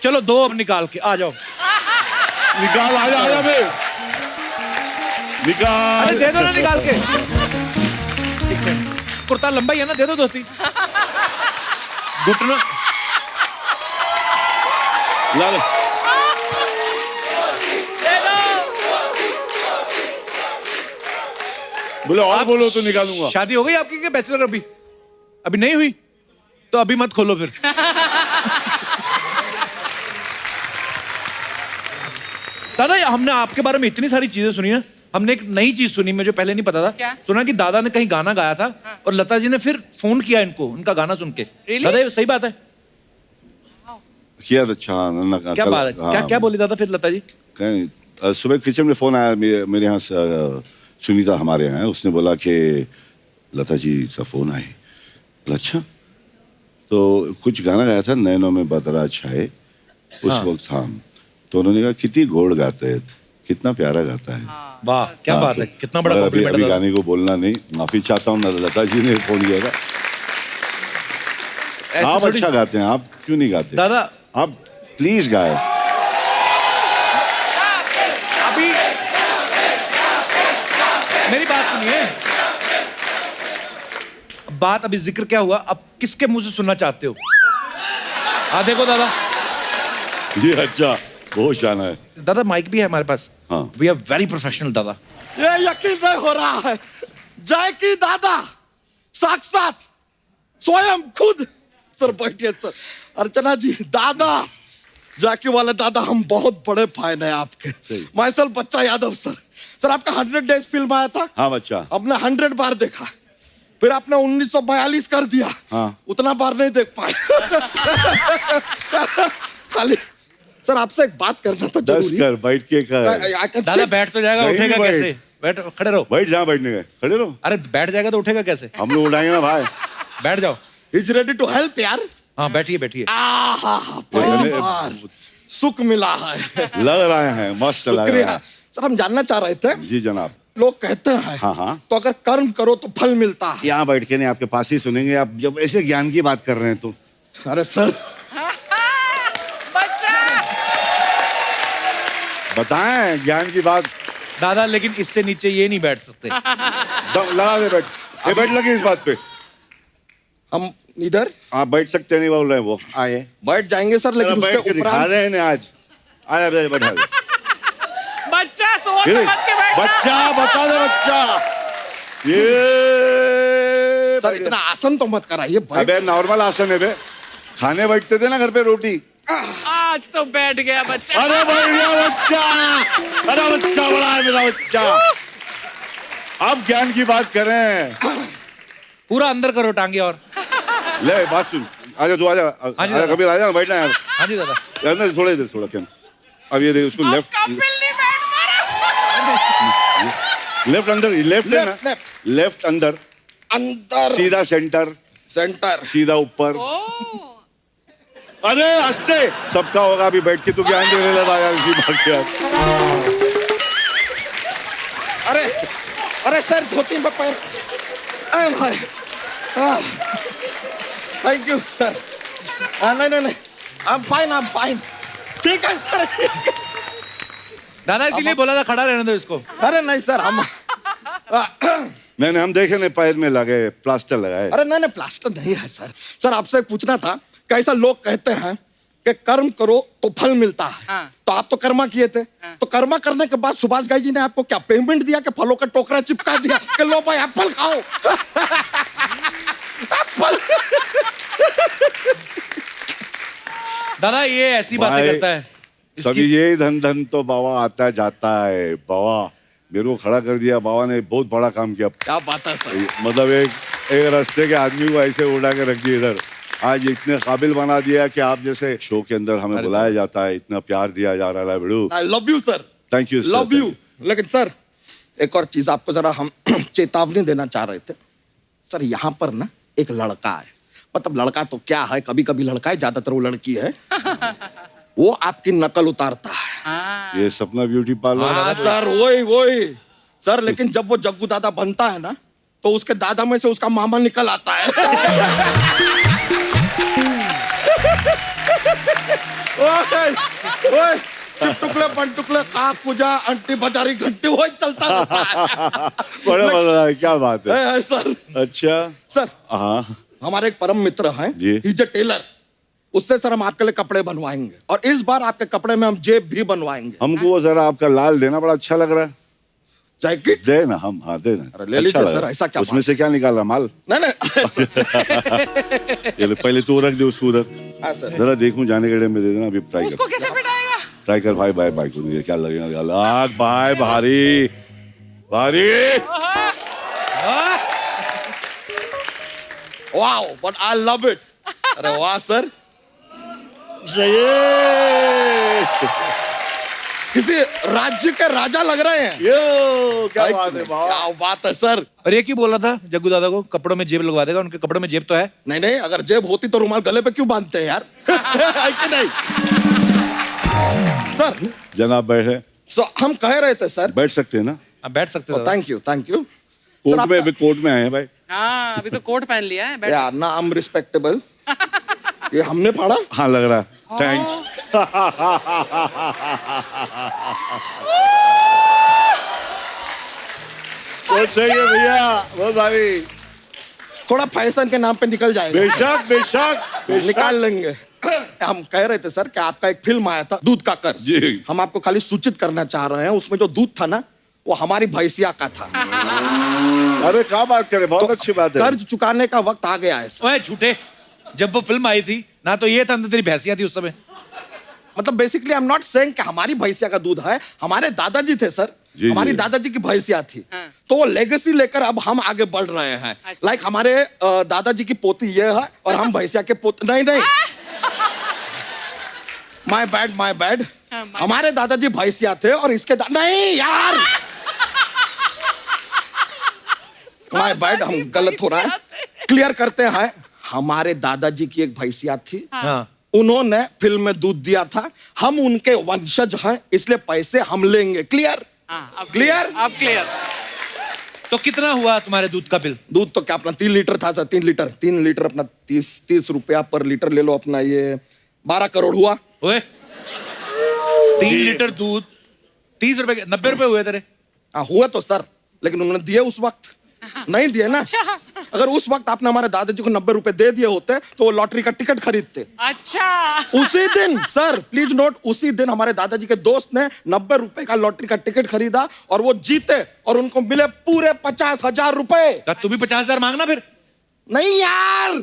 [SPEAKER 1] चलो दो अब निकाल के आ जाओ।
[SPEAKER 3] निकाल आजा बे निकाल।
[SPEAKER 1] अरे दे दो ना निकाल के। ठीक है, कुर्ता लंबा ही है ना, दे दो धोती। घुटना
[SPEAKER 3] ला लो। बोले और बोलो तो निकालूंगा।
[SPEAKER 1] शादी हो गई आपकी क्या बैचलर अभी? अभी नहीं हुई तो अभी मत खोलो फिर। दादा हमने आपके बारे में इतनी सारी चीजें सुनी है, हमने एक नई चीज सुनी मुझे पहले नहीं पता था।
[SPEAKER 4] क्या?
[SPEAKER 1] सुना कि दादा ने कहीं गाना गाया था और लता जी ने फिर फोन किया इनको उनका गाना सुन के। दादा ये सही बात है?
[SPEAKER 3] किया था अच्छा।
[SPEAKER 1] क्या बात है, क्या क्या बोली दादा फिर लता जी?
[SPEAKER 3] कहीं सुबह किचन में फोन आया मेरे यहाँ सुनीता हमारे यहाँ है, उसने बोला कि लता जी का फोन आए। बोला अच्छा, तो कुछ गाना गाया था नैनों में बदरा छाए उस वक्त। हाँ, तो उन्होंने कहा कितनी घोड़ गाते हैं, कितना प्यारा गाता है।
[SPEAKER 1] वाह क्या बात है, कितना बड़ा कॉम्प्लीमेंट।
[SPEAKER 3] अभी गाने को बोलना नहीं, माफी चाहता हूँ, लता जी ने फोन किया था। आप अच्छा गाते हैं, आप क्यों नहीं गाते
[SPEAKER 1] दादा?
[SPEAKER 3] आप प्लीज गाए।
[SPEAKER 1] अभी मेरी बात सुनिए, बात अभी जिक्र क्या हुआ, अब किसके मुंह से सुनना चाहते हो? हाँ देखो दादा,
[SPEAKER 3] ये अच्छा बहुत शाना है।
[SPEAKER 1] दादा माइक भी है हमारे पास।
[SPEAKER 3] हाँ।
[SPEAKER 1] वी आर वेरी प्रोफेशनल दादा।
[SPEAKER 13] ये यकीन नहीं हो रहा है, जय की दादा साक्षात स्वयं खुद। सर बैठिए सर। अर्चना जी, दादा जैकी वाले दादा, हम बहुत बड़े फैन हैं आपके। मैं सर बच्चा यादव सर। सर आपका 100 डेज फिल्म आया था।
[SPEAKER 3] हाँ बच्चा,
[SPEAKER 13] आपने 100 बार देखा, फिर आपने 1942 कर दिया।
[SPEAKER 3] हाँ।
[SPEAKER 13] उतना बार नहीं देख पाए। खाली सर आपसे एक बात करना था
[SPEAKER 3] 10
[SPEAKER 13] जरूरी।
[SPEAKER 3] कर बैठ के कर।
[SPEAKER 1] दादा बैठ तो जाएगा,
[SPEAKER 3] नहीं
[SPEAKER 1] उठेगा
[SPEAKER 3] बैठ।
[SPEAKER 1] कैसे? बैठ, खड़े रहो।
[SPEAKER 3] बैठ जहाँ बैठने गए, खड़े रहो।
[SPEAKER 1] अरे बैठ जाएगा तो उठेगा कैसे?
[SPEAKER 3] हम लोग उठाएंगे ना भाई।
[SPEAKER 1] बैठ जाओ।
[SPEAKER 13] इज रेडी टू हेल्प यार।
[SPEAKER 1] हाँ बैठिए बैठिए।
[SPEAKER 13] पहली बार सुख मिला है।
[SPEAKER 3] लग रहे हैं, मस्त लग रहा
[SPEAKER 13] शुक्रिया
[SPEAKER 3] है।
[SPEAKER 13] सर, हम जानना चाह रहे थे।
[SPEAKER 3] जी जनाब।
[SPEAKER 13] लोग कहते हैं
[SPEAKER 3] हाँ हाँ,
[SPEAKER 13] तो अगर कर्म करो तो फल मिलता है।
[SPEAKER 3] यहाँ बैठ के नहीं, आपके पास ही सुनेंगे। आप जब ऐसे ज्ञान की बात कर रहे हैं तो।
[SPEAKER 13] अरे सर
[SPEAKER 3] बताएं ज्ञान की बात।
[SPEAKER 1] दादा लेकिन इससे नीचे ये नहीं बैठ सकते।
[SPEAKER 3] दम लगा दे बैठ। ये बैठ लगे इस बात पे।
[SPEAKER 13] हम इधर
[SPEAKER 3] आप बैठ सकते नहीं बोल रहे हैं वो। आए
[SPEAKER 13] बैठ जाएंगे सर, लेकिन
[SPEAKER 3] बैठ के
[SPEAKER 13] उसके
[SPEAKER 3] दिखा
[SPEAKER 13] उपरांत
[SPEAKER 3] रहे हैं ना आज। आया बैठा दे।
[SPEAKER 4] बच्चा सोच समझ के बैठना।
[SPEAKER 3] बच्चा बता दे बच्चा। ये
[SPEAKER 13] सर इतना आसन तो मत कराइए।
[SPEAKER 3] अबे नॉर्मल आसन है बे, खाने बैठते थे ना घर पे रोटी।
[SPEAKER 4] आज तो बैठ गया बच्चा।
[SPEAKER 3] अरे बढ़िया बच्चा, अरे बच्चा बड़ा है मेरा बच्चा। अब ज्ञान की बात करें।
[SPEAKER 1] पूरा अंदर करो टांगे और।
[SPEAKER 3] ले बात सुन, आजा तू आजा।
[SPEAKER 1] हाँ जी
[SPEAKER 3] आजा
[SPEAKER 1] दादा।
[SPEAKER 3] कबीर आजा, बैठना यार।
[SPEAKER 1] हाँ जी दादा।
[SPEAKER 3] अंदर थोड़ा इधर थोड़ा क्या। अब ये देख उसको लेफ्ट लेफ्ट अंदर, लेफ्ट है ना, लेफ्ट अंदर
[SPEAKER 13] अंदर
[SPEAKER 3] सीधा सेंटर,
[SPEAKER 13] सेंटर
[SPEAKER 3] सीधा ऊपर। अरे हंसते सबका होगा। अभी बैठ के तू ज्ञान दे रहे था यार इसी बात के यार।
[SPEAKER 13] अरे अरे सर धोती में पैर। Thank you sir. नहीं नहीं नहीं, आई एम फाइन। ठीक है सर।
[SPEAKER 1] दादा इसीलिए बोला था खड़ा रहने दो इसको।
[SPEAKER 13] अरे नहीं सर, हम
[SPEAKER 3] नहीं हम देखे नहीं, पैर में लगे प्लास्टर लगाए।
[SPEAKER 13] अरे नहीं नहीं, प्लास्टर नहीं है सर। सर आपसे पूछना था, कैसा लोग कहते हैं कि कर्म करो तो फल मिलता है।
[SPEAKER 4] हाँ।
[SPEAKER 13] तो आप तो कर्मा किए थे। तो कर्मा करने के बाद सुभाष घई जी ने आपको क्या पेमेंट दिया कि फलों का टोकरा चिपका दिया कि लो भाई एप्पल खाओ? एप्पल।
[SPEAKER 1] दादा ये ऐसी बातें
[SPEAKER 3] भाई,
[SPEAKER 1] करता है।
[SPEAKER 3] सभी ये धन धन तो बाबा आता जाता है। बाबा मेरे को खड़ा कर दिया बाबा ने, बहुत बड़ा काम किया।
[SPEAKER 13] क्या बात है सर।
[SPEAKER 3] मतलब एक रास्ते के आदमी को ऐसे उड़ा के रख दिया इधर, आज इतने काबिल बना दिया कि आप जैसे शो के अंदर हमें बुलाया जाता है, इतना प्यार दिया जा रहा है बेड़ू।
[SPEAKER 13] I love you sir.
[SPEAKER 3] Thank you
[SPEAKER 13] love you. लेकिन सर एक और चीज आपको जरा हम चेतावनी देना चाह रहे थे सर। यहाँ पर ना एक लड़का है, मतलब लड़का तो क्या है, कभी कभी लड़का है, ज्यादातर वो लड़की है। वो आपकी नकल उतारता है।
[SPEAKER 3] ये सपना ब्यूटी पार्लर।
[SPEAKER 13] हाँ सर, वही सर। लेकिन जब वो जग्गू दादा बनता है ना, तो उसके दादा में से उसका मामा निकल आता है। ओए चिपटुकले पंटुकले काक पूजा अंटी बाजारी घंटी वो चलता रहता है।
[SPEAKER 3] बड़ा मजा है, क्या बात
[SPEAKER 13] है सर।
[SPEAKER 3] अच्छा
[SPEAKER 13] सर,
[SPEAKER 3] हाँ
[SPEAKER 13] हमारे एक परम मित्र हैं
[SPEAKER 3] जी,
[SPEAKER 13] ही इज अ टेलर। उससे सर हम आपके लिए कपड़े बनवाएंगे, और इस बार आपके कपड़े में हम जेब भी बनवाएंगे।
[SPEAKER 3] हमको वो जरा आपका लाल देना, बड़ा अच्छा लग रहा है।
[SPEAKER 13] जैकेट
[SPEAKER 3] दे ना, हम हाँ दे ना।
[SPEAKER 13] अरे ले लीजिए सर, ऐसा क्या
[SPEAKER 3] उसमें से क्या निकाला माल?
[SPEAKER 13] नहीं
[SPEAKER 3] ये लो, पहले तो रख दे उसको उधर।
[SPEAKER 13] हाँ सर।
[SPEAKER 3] जरा देखूं, जाने के में दे देना, अभी ट्राई
[SPEAKER 4] उसको कैसे फिट आएगा?
[SPEAKER 3] ट्राई कर भाई, बाय बाय को क्या लगेगा? आग भाई भारी भारी।
[SPEAKER 13] Wow, but I love it. अरे वाह सर, किसी राज्य के राजा लग रहे हैं।
[SPEAKER 3] यो क्या बात है,
[SPEAKER 13] क्या बात है सर।
[SPEAKER 1] और एक ही बोल रहा था जग्गू दादा को कपड़ों में जेब लगवा देगा, उनके कपड़ों में जेब तो है।
[SPEAKER 13] नहीं, अगर जेब होती तो रुमाल गले पे क्यों बांधते हैं यार? है कि नहीं सर?
[SPEAKER 3] जनाब बैठे।
[SPEAKER 13] हम कह रहे थे सर,
[SPEAKER 3] बैठ सकते हैं ना?
[SPEAKER 1] बैठ सकते हैं।
[SPEAKER 13] थैंक यू
[SPEAKER 3] कोर्ट में, अभी कोर्ट में आए हैं भाई।
[SPEAKER 4] हाँ, अभी तो कोट पहन लिया है।
[SPEAKER 13] यार ना, आई एम रिस्पेक्टेबल। ये हमने पढ़ा।
[SPEAKER 3] हाँ लग रहा है, थैंक्स। बहुत सही है भैया, बहुत भाई।
[SPEAKER 13] थोड़ा फैशन के नाम पे निकल जाएगा।
[SPEAKER 3] बेशक
[SPEAKER 13] निकाल लेंगे। हम कह रहे थे सर कि आपका एक फिल्म आया था, दूध का कर्ज।
[SPEAKER 3] जी।
[SPEAKER 13] हम आपको खाली सूचित करना चाह रहे हैं, उसमें जो दूध था ना, वो हमारी भैंसिया का था।
[SPEAKER 3] अरे क्या बात करे, बहुत अच्छी बात है।
[SPEAKER 13] कर्ज चुकाने का वक्त आ गया है सर।
[SPEAKER 1] ओए झूठे, जब वो फिल्म आई थी ना तो ये था, तेरी भैंसिया थी उस समय।
[SPEAKER 13] मतलब basically I am not saying कि हमारी भैंसिया का दूध है, हमारे दादाजी थे सर।
[SPEAKER 3] जी,
[SPEAKER 13] हमारी
[SPEAKER 3] जी।
[SPEAKER 13] दादाजी की भैंसिया थी। तो वो लेगेसी लेकर अब हम आगे बढ़ रहे हैं। लाइक हमारे दादाजी की पोती ये है, और हम भैंसिया के पोते। नहीं माय बैड। हमारे दादाजी भैंसिया थे और इसके नहीं यार, माय बैड, हम गलत हो रहा है। क्लियर करते हैं, हमारे दादाजी की एक भैंसिया थी। उन्होंने फिल्म में दूध दिया था, हम उनके वंशज हैं, इसलिए पैसे हम लेंगे। क्लियर? क्लियर?
[SPEAKER 4] अब क्लियर।
[SPEAKER 1] तो कितना हुआ तुम्हारे दूध का बिल?
[SPEAKER 13] दूध तो क्या अपना 3 लीटर था सर। 3 लीटर अपना 30 रुपया पर लीटर ले लो अपना, ये 12 करोड़ हुआ।
[SPEAKER 1] ओए 3 लीटर दूध 30 रुपए, 90 रुपए हुए तेरे।
[SPEAKER 13] हाँ हुआ तो सर, लेकिन उन्होंने दिए उस वक्त नहीं दिए ना। अगर उस वक्त आपने हमारे दादाजी को 90 रुपए दे दिए होते तो वो लॉटरी का टिकट खरीदते।
[SPEAKER 4] अच्छा।
[SPEAKER 13] उसी दिन सर, प्लीज नोट, उसी दिन हमारे दादाजी के दोस्त ने 90 रुपए का लॉटरी का टिकट खरीदा और वो जीते, और उनको मिले पूरे 50,000 रुपए।
[SPEAKER 1] तू भी 50,000 मांगना फिर।
[SPEAKER 13] नहीं यार,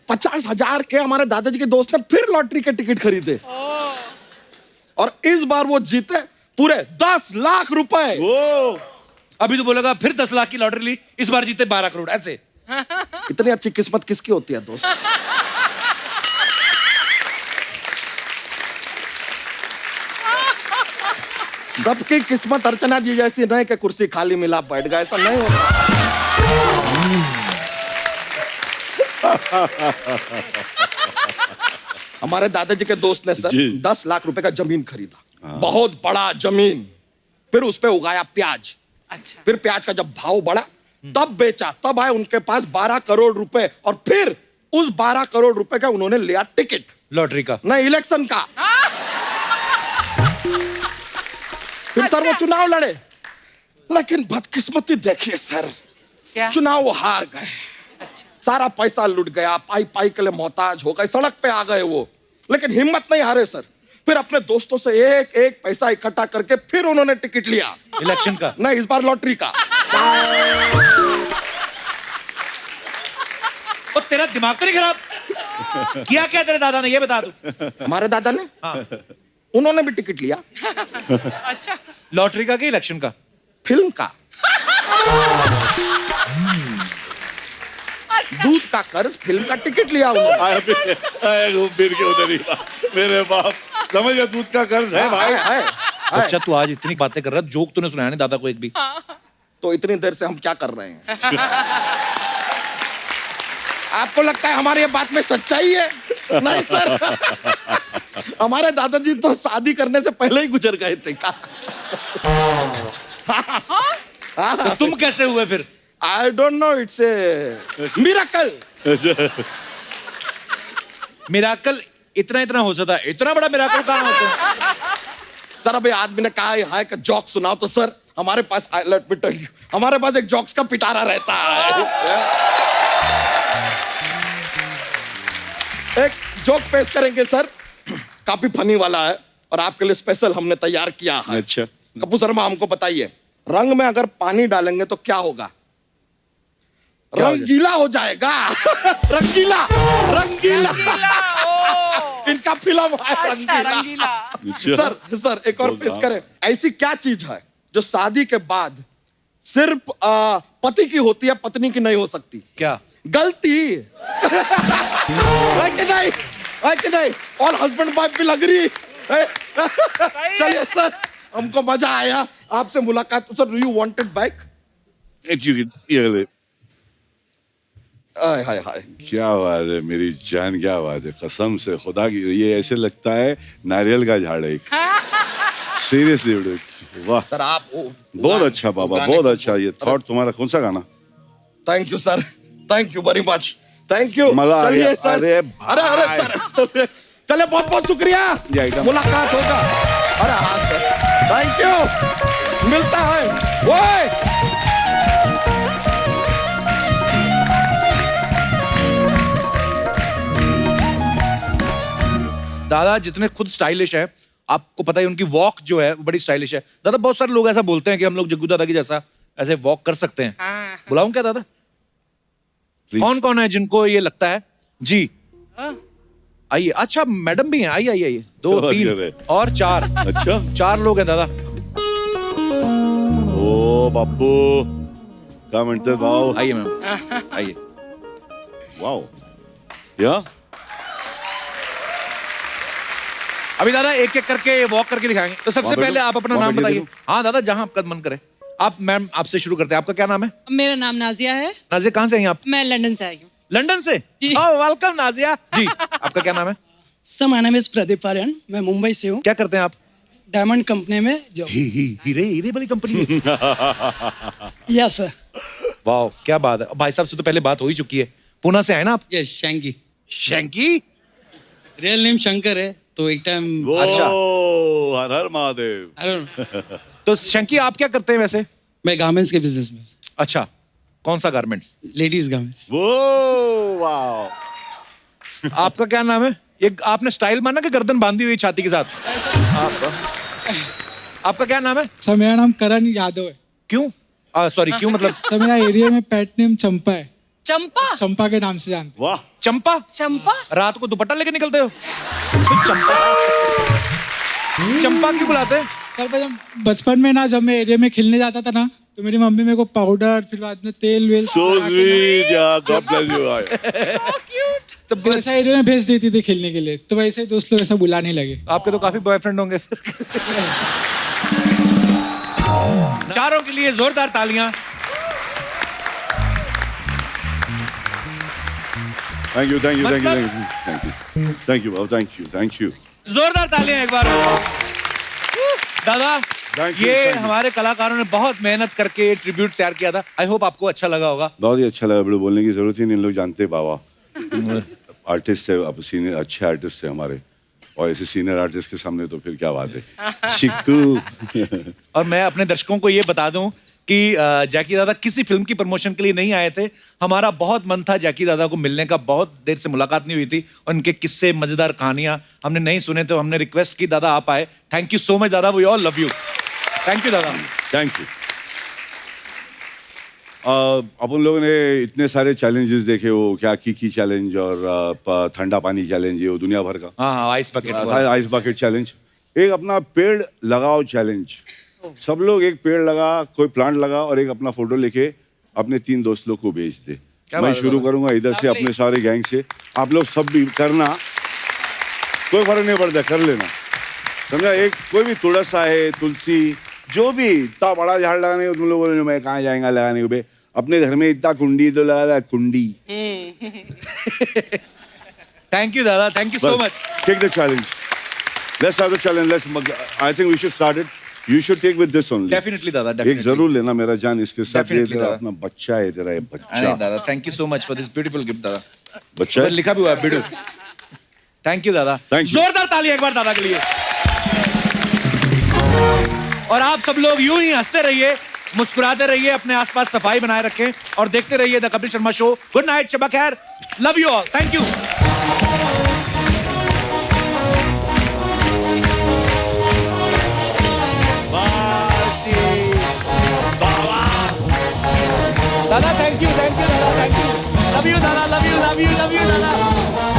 [SPEAKER 13] 50,000 के हमारे दादाजी के दोस्त ने फिर लॉटरी के टिकट खरीदे, और इस बार वो जीते पूरे 10 लाख रुपए।
[SPEAKER 1] अभी तो बोलेगा फिर 10 लाख की लॉटरी ली, इस बार जीते 12 करोड़। ऐसे
[SPEAKER 13] इतनी अच्छी किस्मत किसकी होती है दोस्त? सबकी किस्मत अर्चना जी जैसी नहीं कि कुर्सी खाली मिला बैठ गए, ऐसा नहीं होता। हमारे दादाजी के दोस्त ने सर 10 लाख रुपए का जमीन खरीदा, बहुत बड़ा जमीन। फिर उस पे उगाया प्याज।
[SPEAKER 4] अच्छा।
[SPEAKER 13] फिर प्याज का जब भाव बढ़ा तब बेचा, तब आए उनके पास 12 करोड़ रुपए, और फिर उस 12 करोड़ रुपए का उन्होंने लिया टिकट।
[SPEAKER 1] लॉटरी का
[SPEAKER 13] नहीं, इलेक्शन का। फिर सर वो चुनाव लड़े, लेकिन बदकिस्मती देखिए सर,
[SPEAKER 4] क्या?
[SPEAKER 13] चुनाव वो हार गए।
[SPEAKER 4] अच्छा।
[SPEAKER 13] सारा पैसा लुट गया, पाई के लिए मोहताज हो गए, सड़क पे आ गए वो। लेकिन हिम्मत नहीं हारे सर, फिर अपने दोस्तों से एक एक पैसा इकट्ठा करके फिर उन्होंने टिकट लिया।
[SPEAKER 1] इलेक्शन का?
[SPEAKER 13] नहीं, इस बार लॉटरी का।
[SPEAKER 1] और तेरा दिमाग तो नहीं खराब? किया क्या तेरे दादा ने, ये बता दू।
[SPEAKER 13] हमारे दादा ने उन्होंने भी टिकट लिया।
[SPEAKER 4] अच्छा,
[SPEAKER 1] लॉटरी का कि इलेक्शन का?
[SPEAKER 13] फिल्म का। दूध का कर्ज, फिल्म का टिकट लिया उन्होंने।
[SPEAKER 3] घूम फिर के उधर ही मेरे बाप, समझ गया, दूध का कर्ज है भाई।
[SPEAKER 1] अच्छा तू आज इतनी बातें कर रहा है, जोक तूने सुनाया नहीं दादा को एक भी।
[SPEAKER 13] तो इतनी देर से हम क्या कर रहे हैं? आपको लगता है हमारी ये बात में सच्चाई है? नहीं सर, हमारे दादाजी तो शादी करने से पहले ही गुजर गए थे।
[SPEAKER 1] तो तुम कैसे हुए फिर?
[SPEAKER 13] I don't know, it's a miracle.
[SPEAKER 1] Miracle इतना इतना हो सकता है, इतना बड़ा मिराकल कहाँ होता है?
[SPEAKER 13] सर अभी आदमी ने कहा है हाय का जोक सुनाओ, तो सर हमारे पास, लेट मी टेल यू, हमारे पास एक जोक्स का पिटारा रहता है। एक जोक पेश करेंगे सर, काफी फनी वाला है और आपके लिए स्पेशल हमने तैयार किया है।
[SPEAKER 3] अच्छा,
[SPEAKER 13] कपूर शर्मा हमको बताइए, रंग में अगर पानी डालेंगे तो क्या होगा? रंगीला हो जाएगा। रंगीला, रंगीला। इनका फिल्म है रंगीला। सर एक और पेश करें। ऐसी क्या चीज है जो शादी के बाद सिर्फ पति की होती है, पत्नी की नहीं हो सकती?
[SPEAKER 1] क्या?
[SPEAKER 13] गलती। है कि नहीं? है कि नहीं? और हस्बैंड वाइफ भी लग रही। चलिए सर, हमको मजा आया आपसे मुलाकात। Sir do you want it back? हाय हाय,
[SPEAKER 3] क्या बात है मेरी जान, क्या बात है, कसम से खुदा की, ये ऐसे लगता है नारियल का झाड़ है। सीरियसली, वाह
[SPEAKER 13] सर आप
[SPEAKER 3] बहुत अच्छा बाबा, बहुत अच्छा। ये थॉट तुम्हारा, कौन सा गाना?
[SPEAKER 13] Thank you sir, thank you very much, thank you.
[SPEAKER 3] मजा आ गया।
[SPEAKER 13] चलिए सर, अरे सर, चलिए बहुत बहुत शुक्रिया, मुलाकात होगा। अरे हाँ सर, थैंक यू, मिलता है। वो
[SPEAKER 1] दादा जितने खुद स्टाइलिश है, आपको पता है उनकी वॉक जो है वो बड़ी स्टाइलिश है। दादा बहुत सारे लोग ऐसा बोलते हैं कि हम लोग जग्गू दादा की जैसा ऐसे वॉक कर सकते हैं। बुलाऊं क्या दादा? कौन कौन है जिनको ये लगता है? जी आइए। अच्छा मैडम भी हैं, आइए आइए आइए। 2 3 और 4।
[SPEAKER 3] अच्छा
[SPEAKER 1] 4 लोग हैं दादा।
[SPEAKER 3] ओ बापू, क्या म्हणते भाऊ?
[SPEAKER 1] आइए मैम, आइए।
[SPEAKER 3] वाओ, या
[SPEAKER 1] अभी दादा एक एक करके वॉक करके दिखाएंगे। तो सबसे पहले आप अपना नाम बताइए। हाँ दादा, जहां आपका मन करे। आप मैम, आपसे शुरू करते हैं। आपका क्या नाम है?
[SPEAKER 10] मेरा नाम नाजिया है।
[SPEAKER 1] नाजिया, कहाँ से हैं आप?
[SPEAKER 10] मैं लंदन से आई हूँ।
[SPEAKER 1] लंदन से? वेलकम नाजिया जी। आपका क्या नाम है?
[SPEAKER 11] Sir my name is Pradeep Aryan, मैं मुंबई से हूँ।
[SPEAKER 1] क्या करते हैं आप?
[SPEAKER 11] डायमंड कंपनी में जॉब।
[SPEAKER 1] हीरे वाली कंपनी?
[SPEAKER 11] Yes sir.
[SPEAKER 1] वाह क्या बात है। भाई साहब से तो पहले बात हो ही चुकी है। पुणे से आए ना आप?
[SPEAKER 5] यस, शंकी।
[SPEAKER 1] शंकी?
[SPEAKER 5] रियल नेम शंकर है, तो एक टाइम।
[SPEAKER 1] अच्छा,
[SPEAKER 3] हर हर महादेव।
[SPEAKER 5] अरे
[SPEAKER 1] तो शंकी आप क्या करते हैं वैसे?
[SPEAKER 5] मैं गारमेंट्स के बिजनेस में।
[SPEAKER 1] अच्छा, कौन सा गारमेंट्स?
[SPEAKER 5] Ladies garments.
[SPEAKER 3] वो वाओ।
[SPEAKER 1] आपका क्या नाम है? ये आपने स्टाइल माना कि गर्दन बांधी हुई छाती के साथ? आपका क्या नाम है?
[SPEAKER 11] सर मेरा नाम करण यादव है।
[SPEAKER 1] क्यों? सॉरी, क्यों मतलब?
[SPEAKER 11] सर मेरा एरिया में पेट नेम चंपा है।
[SPEAKER 4] चंपा?
[SPEAKER 11] चंपा के नाम से जानते।
[SPEAKER 3] वाह,
[SPEAKER 1] चंपा?
[SPEAKER 4] चंपा?
[SPEAKER 1] रात को दुपट्टा लेके निकलते हो? तो चंपा, चंपा क्यों बुलाते हैं?
[SPEAKER 11] सर जब बचपन में ना, जब मैं एरिया में खेलने जाता था ना, तो मेरी मम्मी मेरे को पाउडर, फिर बाद में तेल वेल,
[SPEAKER 3] सो स्वीट, या God bless you.
[SPEAKER 4] So cute.
[SPEAKER 1] तो
[SPEAKER 11] ऐसा एरिया में भेज देती थी खेलने के लिए, तो वैसे दोस्त लोग ऐसा बुलाने लगे।
[SPEAKER 1] आपके तो काफी बॉयफ्रेंड होंगे। चारों के लिए जोरदार तालियां।
[SPEAKER 3] Thank you, thank you, thank you, thank you, thank you Babu, thank you, thank you.
[SPEAKER 1] जोरदार तालियां एक बार। दादा
[SPEAKER 3] Thank you,
[SPEAKER 1] ये
[SPEAKER 3] thank you.
[SPEAKER 1] हमारे कलाकारों ने बहुत मेहनत करके ट्रिब्यूट तैयार किया था। आई होप आपको अच्छा लगा होगा।
[SPEAKER 3] बहुत ही अच्छा लगा, बड़े बोलने की जरूरत ही नहीं, लोग जानते हैं बाबा। आर्टिस्ट है, अब सीनियर अच्छे आर्टिस्ट है हमारे, और ऐसे सीनियर आर्टिस्ट के सामने तो फिर क्या बात है। चिक्कू।
[SPEAKER 1] और मैं अपने दर्शकों को ये बता दूं कि जैकी दादा किसी फिल्म की प्रमोशन के लिए नहीं आए थे। हमारा बहुत मन था जैकी दादा को मिलने का, बहुत देर से मुलाकात नहीं हुई थी, और उनके किस्से, मजेदार कहानियां हमने नहीं सुने, तो हमने रिक्वेस्ट की दादा आप आए। थैंक यू सो मच दादा, we all love you. Thank you दादा।
[SPEAKER 3] Thank you. अपन लोगों ने इतने सारे चैलेंजेस देखे, वो क्या की चैलेंज और ठंडा पानी चैलेंज, ये वो दुनिया भर का।
[SPEAKER 1] हाँ, ice bucket,
[SPEAKER 3] ice bucket challenge. एक अपना पेड़ लगाओ चैलेंज। सब लोग एक पेड़ लगा, कोई प्लांट लगा और एक अपना फोटो लेके अपने 3 दोस्त लोग को भेज दे। मैं शुरू करूंगा इधर से अपने सारे गैंग से, आप लोग सब भी करना, कोई फर्क नहीं पड़ता, कर लेना, समझा। एक कोई भी तुलसा है, तुलसी, जो भी इतना बड़ा झाड़ लगाने को तुम लोग बोले मैं कहाँ जाएगा लगाने को, बे अपने घर में इतना कुंडी तो लगा था, कुंडी।
[SPEAKER 1] थैंक यू दादा, thank you so much.
[SPEAKER 3] Take the challenge, let's have the challenge, let's, I think we should start it, you should take with this only.
[SPEAKER 1] Definitely dada,
[SPEAKER 3] एक
[SPEAKER 1] डेफिनेटली
[SPEAKER 3] जरूर लेना मेरा जान, इसके साथ ये
[SPEAKER 1] Definitely,
[SPEAKER 3] तेरा
[SPEAKER 1] दादा।
[SPEAKER 3] अपना बच्चा है, तेरा ये बच्चा,
[SPEAKER 1] अरे दादा, thank you so much for this beautiful gift दादा।
[SPEAKER 3] बच्चा
[SPEAKER 1] उधर
[SPEAKER 3] है?
[SPEAKER 1] लिखा भी हुआ है ब्यूटीफुल। थैंक यू दादा,
[SPEAKER 3] Thank you.
[SPEAKER 1] जोरदार ताली एक बार दादा के लिए। और आप सब लोग यूं ही हंसते रहिए, मुस्कुराते रहिए, अपने आसपास सफाई बनाए रखें और देखते रहिए the Kapil Sharma show. Good night, शबा खैर, love you all, thank you. दादा थैंक यू दादा, थैंक यू, लव यू दादा, लव यू दादा।